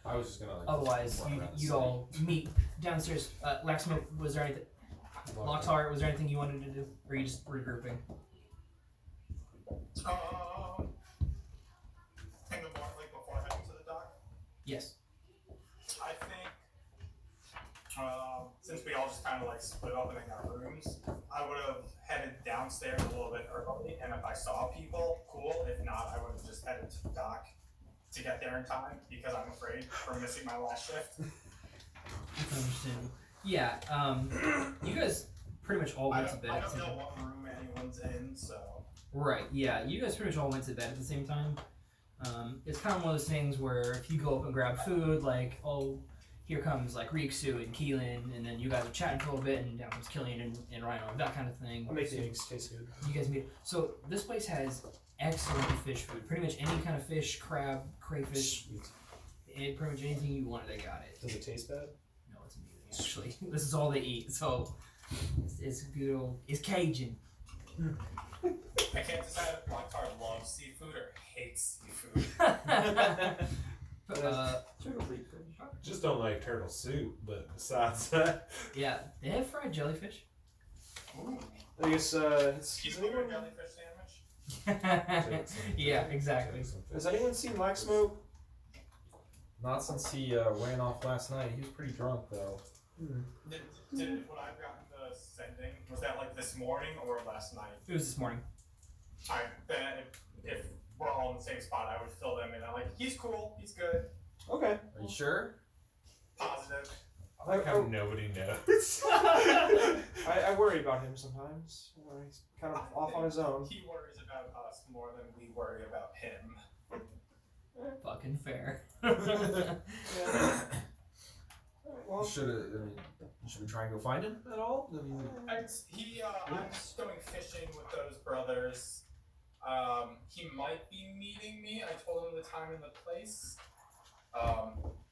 I was just gonna like. Otherwise, walk around the you'd all meet downstairs. Laxmope, was there anything? Lok'Tar, was there anything you wanted to do, or are you just regrouping? In the morning, like before heading to the dock, Yes. I think since we all just kind of like split up in our rooms, I would have headed downstairs a little bit early, and if I saw people, cool. If not, I would have just headed to the dock to get there in time because I'm afraid for missing my last shift. That's understandable. Yeah. You guys pretty much all I went to don't, bed. I at the don't same know time. what room anyone's in, so. Right, yeah, you guys pretty much all went to bed at the same time. It's kind of one of those things where if you go up and grab food, like, oh, here comes like Rikzu and Keylen, and then you guys are chatting for a little bit, and down comes Kylian and Riynor, that kind of thing. I'll make So the eggs taste good. you guys meet. So this place has excellent fish food. Pretty much any kind of fish, crab, crayfish, pretty much anything you want, they got it. Does it taste bad? No, it's amazing actually. This is all they eat, so it's good old. It's Cajun. I can't decide if Lok'Tar loves seafood or hates seafood. Just don't like turtle soup, but besides that. Yeah, they have fried jellyfish. I guess, Cheeseburger anyone, jellyfish sandwich? Yeah, exactly. has anyone seen Laxmope? Not since he ran off last night. He was pretty drunk though. When I've gotten the sending, was that like this morning or last night? It was this morning. Then if we're all in the same spot, I would fill them in. I'm like, he's cool, he's good, Okay. Are you sure? positive. I like how nobody knows. I worry about him sometimes. He's kind of off on his own. He worries about us more than we worry about him. Fucking fair. Yeah. Well, Should we try and go find him at all? I mean, I'm going fishing with those brothers. He might be meeting me. I told him the time and the place.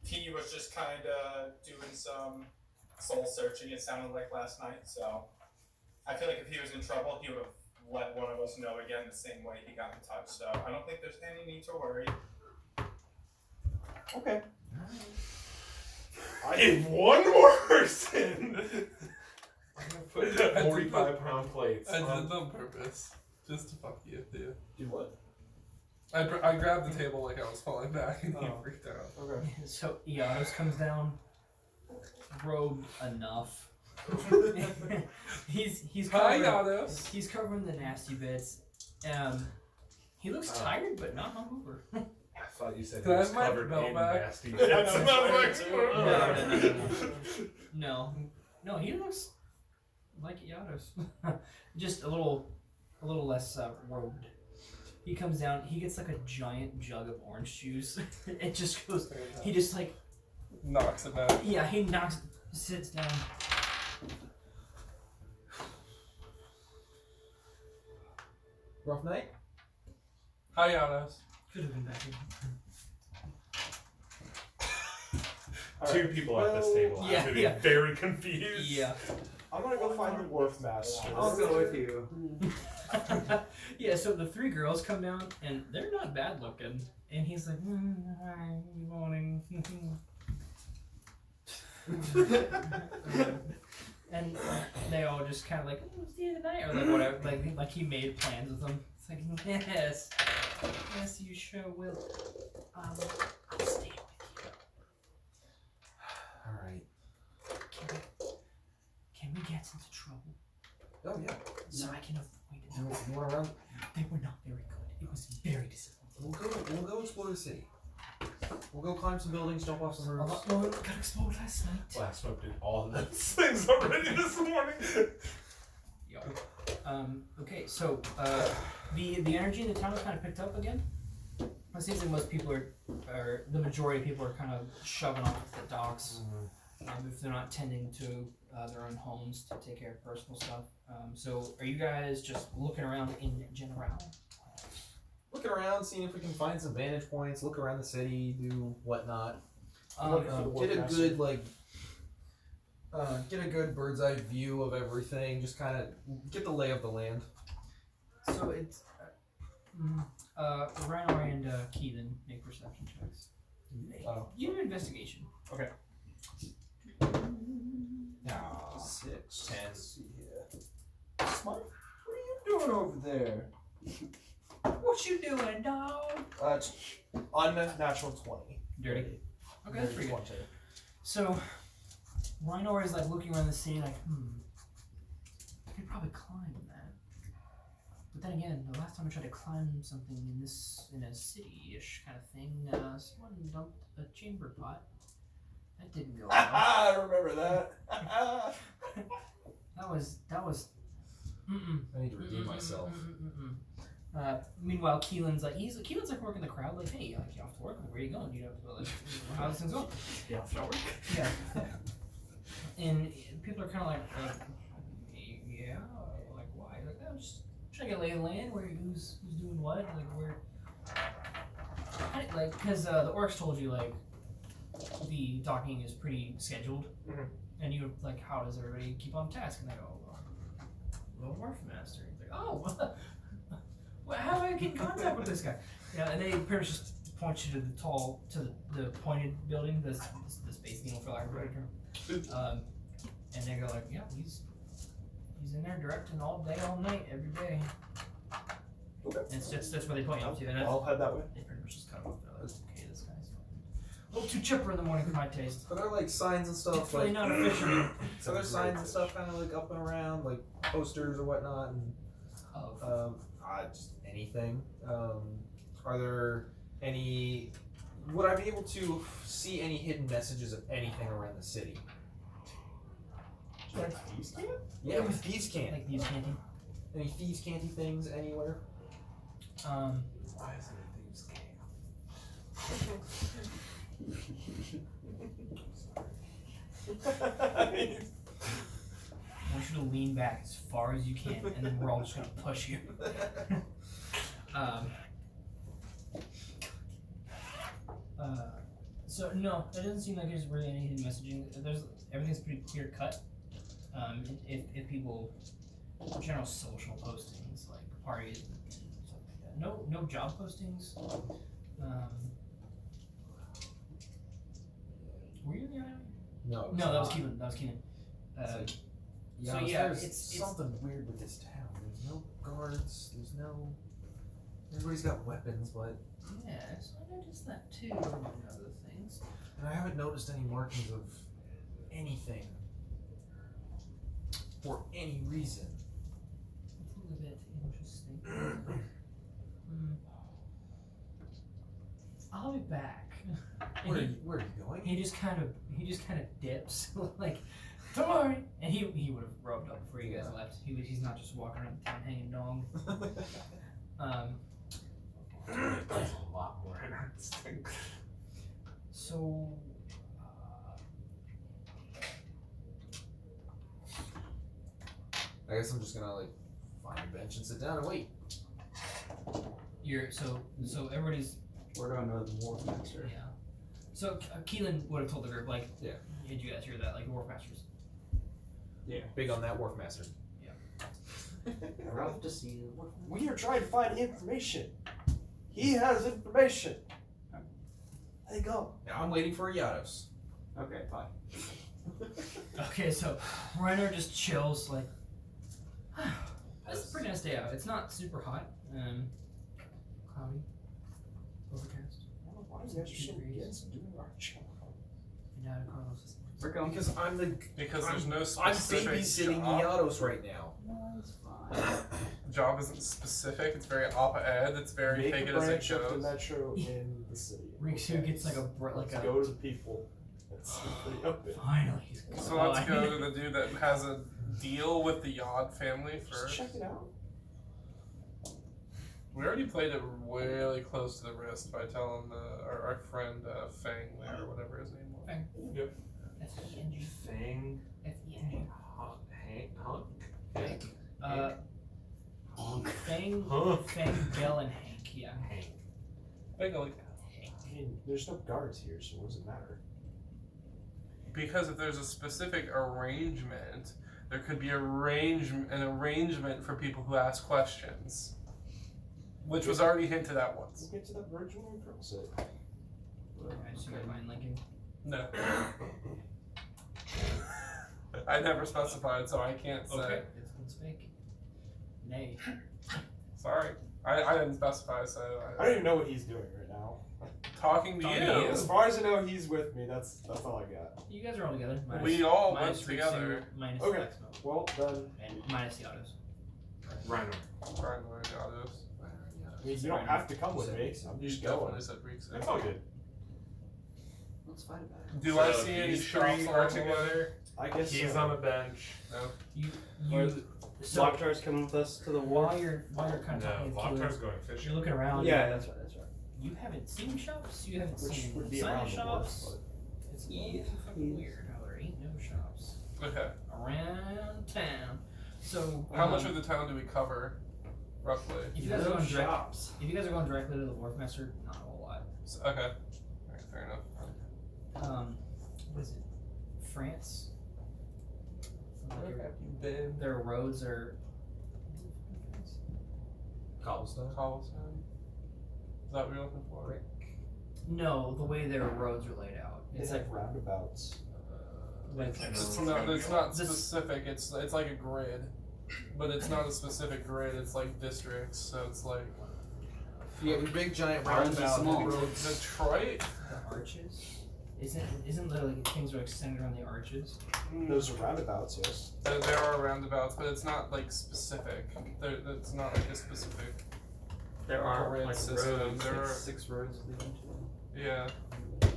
He was just kind of doing some soul searching, it sounded like last night, so I feel like if he was in trouble, he would have let one of us know again the same way he got in touch, so I don't think there's any need to worry. okay. If one more person. I'm gonna put 45-pound plates. I did on. it on purpose. Just to fuck you, dude. do what? I grabbed the table like I was falling back and he Oh. freaked out. Okay. So Iados comes down, robed enough. he's Hi, covering, Yados. he's covering the nasty bits. He looks tired but not hungover. I thought you said Can he I was have my covered belt in back? nasty I bits. know. No, he looks like Iados. Just a little less robed. He comes down, he gets like a giant jug of orange juice. It just goes, he just like, Knocks it back. yeah, he sits down. Rough night? Hi, Yados. Could have been better. Two people at this table. Yeah, I'm gonna be yeah. very confused. Yeah. I'm gonna go find the dwarf master. I'll go with you. Yeah, so the three girls come down and they're not bad looking. And he's like, hi, good morning. And they all just kind of like, see you tonight, or like whatever. Like he made plans with them. It's like, yes, you sure will. I'll stay with you. Alright. Can we get into trouble Oh, yeah. so I can avoid it? You want to run? They were not very good. It was very disappointing. We'll go explore the city. We'll go climb some buildings, jump off some A roofs. lot more got exploded last night. Laxmope did all of those things already this morning. Yo. Okay, so the energy in the town has kind of picked up again. It seems like most people or the majority of people are kind of shoving off the docks if they're not tending to their own homes to take care of personal stuff. So are you guys just looking around in general? Looking around, seeing if we can find some vantage points, look around the city, do whatnot. Get a good get a good bird's eye view of everything. Just kind of get the lay of the land. So it's Riynor and Keylen make perception checks. You do investigation. Okay. Ah, 6, 10. Let's see here. Smart, what are you doing over there? What you doing, dog? It's unnatural 20. Dirty. Okay, that's pretty good. 20. So, Riynor is like looking around the city like, I could probably climb that. But then again, the last time I tried to climb something in a city-ish kind of thing, someone dumped a chamber pot. That didn't go well. I remember that. That was. I need to redeem myself. Meanwhile, Keylen's like working the crowd, like, hey, like, you off to work? Like, where are you going? You know, like, how's things going? Yeah, I'll work. Yeah. And people are kind of like, yeah, like, why? Like, I'm just trying to get lay of the land, where who's doing what, like, where, like, because the orcs told you, like, the docking is pretty scheduled, and you like, how does everybody keep on task? And they go, well, dwarf master. He's like, oh, well, how do I get in contact with this guy? Yeah, and they pretty much just point you to the pointed building, the space needle for lack of a better term. And they go like, yeah, he's in there directing all day, all night, every day. Okay. And that's where they point you up to. And I'll head that way. they pretty much just cut off. They're like, okay, this guy's a little too chipper in the morning for my taste. Are there like signs and stuff? It's really Like, not a fisherman. are there signs and stuff kind of like up and around, like posters or whatnot? And just anything. Are there any? Would I be able to see any hidden messages of anything around the city? Like Thieves can't? Yeah, with thieves can't. Like thieves canteen. Any thieves canty things anywhere? Why is it a thieves' camp? I want you to lean back as far as you can, and then we're all just gonna push you. So no, it doesn't seem like there's really any hidden messaging. Everything's pretty clear cut. If people, general social postings like parties and stuff like that. No job postings. Were you in the island? No. No, that was Keylen. Yeah, So yeah, there's it's something weird with this town. There's no guards. There's no. Everybody's got weapons, but yeah. So I noticed that too, among other things. and I haven't noticed any markings of anything for any reason. It's a little bit interesting. I'll be back. Where are you going? He just kind of dips like, don't worry. And he would have robed up before you guys left. He's not just walking around the town hanging dong. That's a lot more interesting. So. I guess I'm just gonna like find a bench and sit down and wait. So everybody's. We're going to the Dwarf Master. Yeah. So Keylen would have told the group like, Yeah. Did you guys hear that? Like the Dwarf Masters. Yeah. Big on that wharf master. We're off to see the Dwarf Master. We are trying to find information. He has information. Let it go. Now I'm waiting for Yados. Okay, fine. Okay, so Riynor just chills like. It's a pretty nice day out. It's not super hot. Cloudy. Overcast. Why is that so against doing our job? And now Carlos. We're going. Because I'm the. Because there's no I'm specific babysitting job. Yados right now. No, it's fine. Job isn't specific. It's very op-ed. It's very Make take a it as it branch of the goes. metro in the city. Rikzu gets like Let's go to the people. Let's simply open. Finally, he's So let's go to the dude that has a deal with the Yod family Just first. check it out. We already played it really close to the wrist by telling our friend Fang there, or whatever his name was. Fang. Yep. F-E-N-G. Fang. F-E-N-G. Hunk. Fang, Huh. Fang, Gel, and Hank. Yeah. Hank. Basically, I mean, there's no guards here, so what does it matter? because if there's a specific arrangement, there could be an arrangement for people who ask questions, which was already hinted at once. We'll get to that virgin when we cross it. I just got mind linking. No. I never specified, so I can't say. Okay. It's been speak. Nay. Sorry. I didn't specify, so I don't even know what he's doing right now. talking to Talking you. to you. As far as I know, he's with me. That's all I got. You guys are all together. We all minus went together. Rikzu, minus Okay. Laxmope, Well, then, and minus the autos. Rhino. Brian Lloyd Yados. I mean, you don't have to come with me. I'm You just going. definitely said Rikzu. It's all good. Let's fight about it. Do So I see any these shops three along are the way? together. I guess He's so. on a bench. You so Lok'Tar's coming with us to the war. while you're kind of No, talking with Lok'tar's Keylen, going you're fishing. looking around. Yeah, that's right. You haven't seen shops. You haven't Which seen would be sign around the shops. wharf, It's a little fucking weird how there ain't no shops Okay. around town. So How much of the town do we cover, roughly? if you guys are going direct, shops. if you guys are going directly to the Dwarf Master, not a whole lot. So, okay. Alright, fair enough. What is it? France. Where have you been? Their roads are. Cobblestone. Cobblestone? Is that what you're looking for? Brick. No, the way their roads are laid out. It's It's like like roundabouts. It's not specific. It's like a grid, but it's not a specific grid. It's like districts. So it's like Yeah, the big giant Ours is roundabout. small. Detroit. the arches. Isn't there like things are like centered on the arches? Those are roundabouts, yes. There are roundabouts, but it's not like specific. It's not like a specific. There are Grid like system. roads, There like are- 6 roads leading to them. Yeah,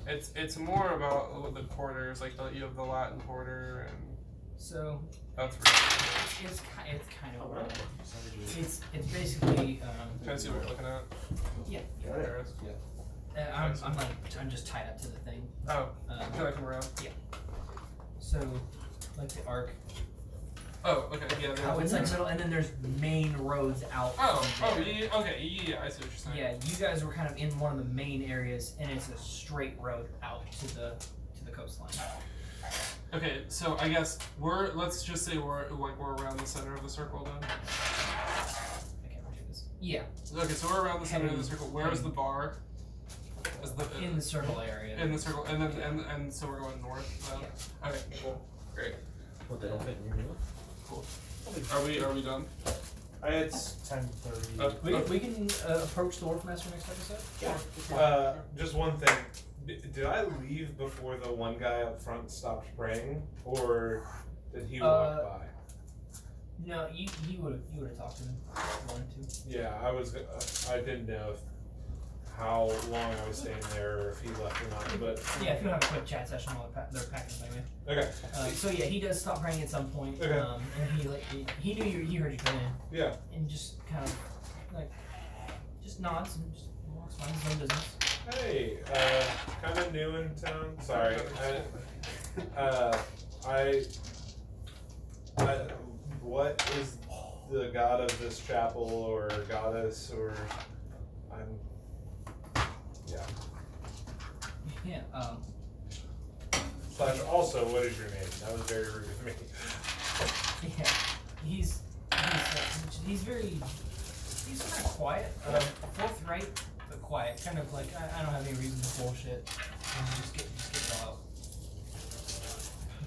it's more about the quarters. Like you have the Latin Quarter and So That's it's kind of it's basically Can I see what you're looking at? yeah. There it is. I'm just tied up to the thing. Oh, can I come around? So like the arc. Oh, okay, yeah. How it's like middle, and then there's main roads out. Oh, from there. yeah, okay, yeah, I see what you're saying. Yeah, you guys were kind of in one of the main areas, and it's a straight road out to the coastline. Okay, so I guess let's just say we're around the center of the circle then. I can't remember this. Yeah. Okay, so we're around the center of the circle. Where is the bar? In the circle area. In the circle, and then and so we're going north. Yeah. Okay, cool, great. What, they don't fit in your meal? Cool. Are we done? It's 10:30. We can approach the Wharf Master next episode. Yeah. Just one thing. Did I leave before the one guy up front stopped praying, or did he walk by? No, you would have talked to him if you wanted to. Yeah, I didn't know how long I was staying there, or if he left or not. But yeah, if you want to have a quick chat session while they're packing anyway. Okay. So yeah, he does stop praying at some point. Okay. And he knew he heard you come in. Yeah. And just kind of just nods and just walks by his own business. Hey, kind of new in town. Sorry. What is the god of this chapel or goddess or Yeah. Slash also, what is your name? That was very rude of me. Yeah. He's kind of quiet, forthright but quiet. Kind of like I don't have any reason to bullshit. Just get it all out.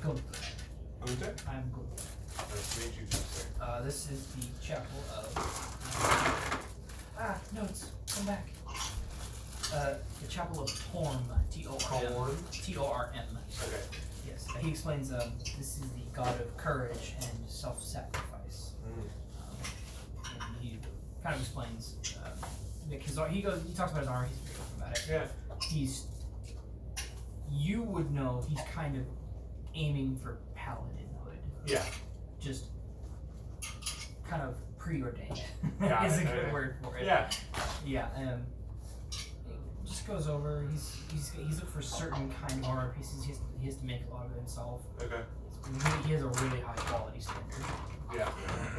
Good. Okay. I'm good. Nice to meet you, sir. This is the chapel of notes. Come back. The chapel of Torm. Torm. Torm. Okay. Yes. He explains. This is the god of courage and self-sacrifice. And he kind of explains. Because he talks about his armor. He's very open about it. Yeah. You would know he's kind of aiming for paladinhood. Yeah. Just kind of preordained. Got is it, a good okay. word for it. Yeah. Yeah. Just goes over. He's looking for certain kind of armor pieces. He has to make a lot of it himself. Okay. He has a really high quality standard. Yeah.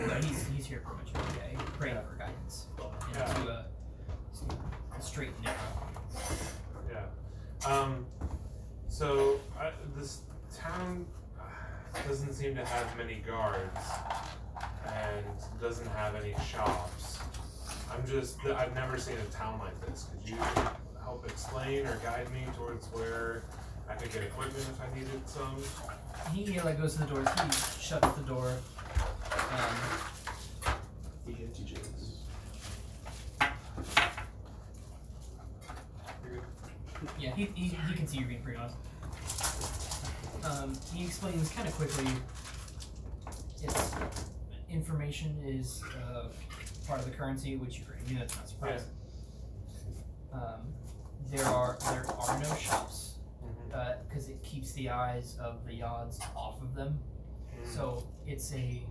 But he's here pretty much every day, praying for guidance into a straight and narrow. Yeah. So this town doesn't seem to have many guards and doesn't have any shops. I've never seen a town like this. Could you help explain or guide me towards where I could get equipment if I needed some? He goes to the door. He shuts the door. Yeah, he can see you're being pretty honest. He explains kind of quickly. It's information is part of the currency, which you already knew. That's not surprising. There are no shops because it keeps the eyes of the Yods off of them. So it's a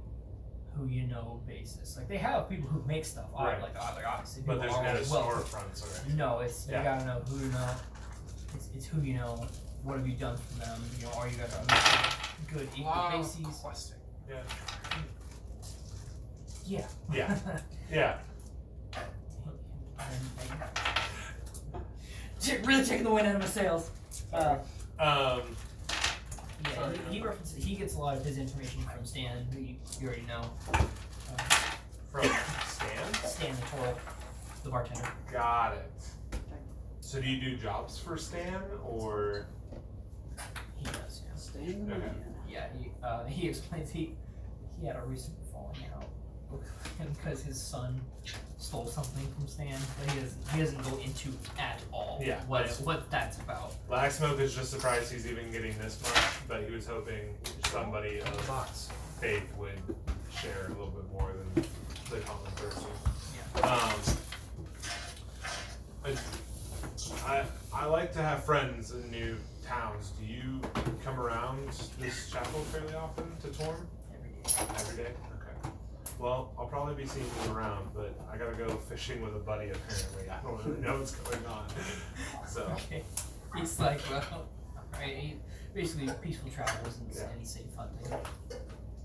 who you know basis. Like they have people who make stuff, Right. like obviously. But there's no well, storefronts or no, it's you gotta know who to know. It's who you know. What have you done for them? You know, are you guys on good equal bases? Questing. Yeah. Yeah. Yeah. Yeah. Really taking the wind out of my sails. Yeah. He gets a lot of his information from Stan, who you already know. From Stan? Stan the Tortle, the bartender. Got it. So do you do jobs for Stan, or? He does, yeah. Stan? Okay. Yeah, he explains he had a recent falling out because his son stole something from Stan, but he doesn't go into at all what that's about. Laxmope is just surprised he's even getting this much, but he was hoping somebody of faith would share a little bit more than the common person. Yeah. I I like to have friends in new towns. Do you come around this chapel fairly often to Torm? Every day? Okay. Well, I'll probably be seeing you around, but I gotta go fishing with a buddy apparently. I don't really know what's going on. So. Okay. He's like, well, alright, basically peaceful travels and Yeah. safe hunting.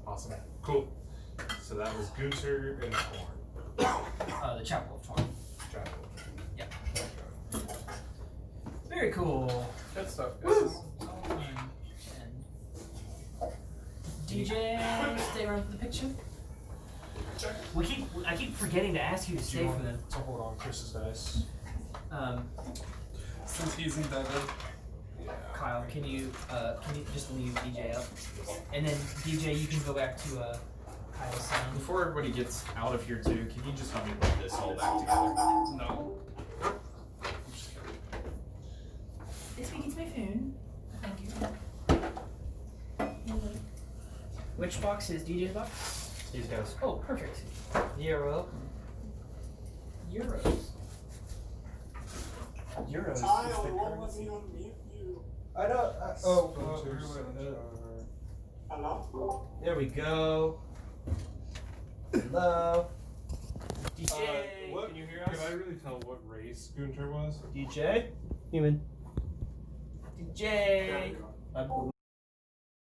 Awesome. Cool. So that was Gunter and Torm. The Chapel of Torm. Chapel. Yeah. Very cool. Good stuff, guys. All fun. And DJ, stay around for the picture. I keep forgetting to ask you to Do stay you for want them. to hold on Chris's dice? Since he's indebted. Yeah. Kyle, can you just leave DJ up, and then DJ, you can go back to Kyle's sound. Before everybody gets out of here too, can you just help me put this all back together? No. This week it's my phone. Thank you. Which box is DJ's box? These guys. Oh, perfect. You're welcome. Euros. Euros. is Kyle, the it won't let currency. me unmute you. I don't. Hello? There we go. Hello. DJ, What? can you hear Can us? I really tell what race Gunter was? DJ. Human. DJ. I believe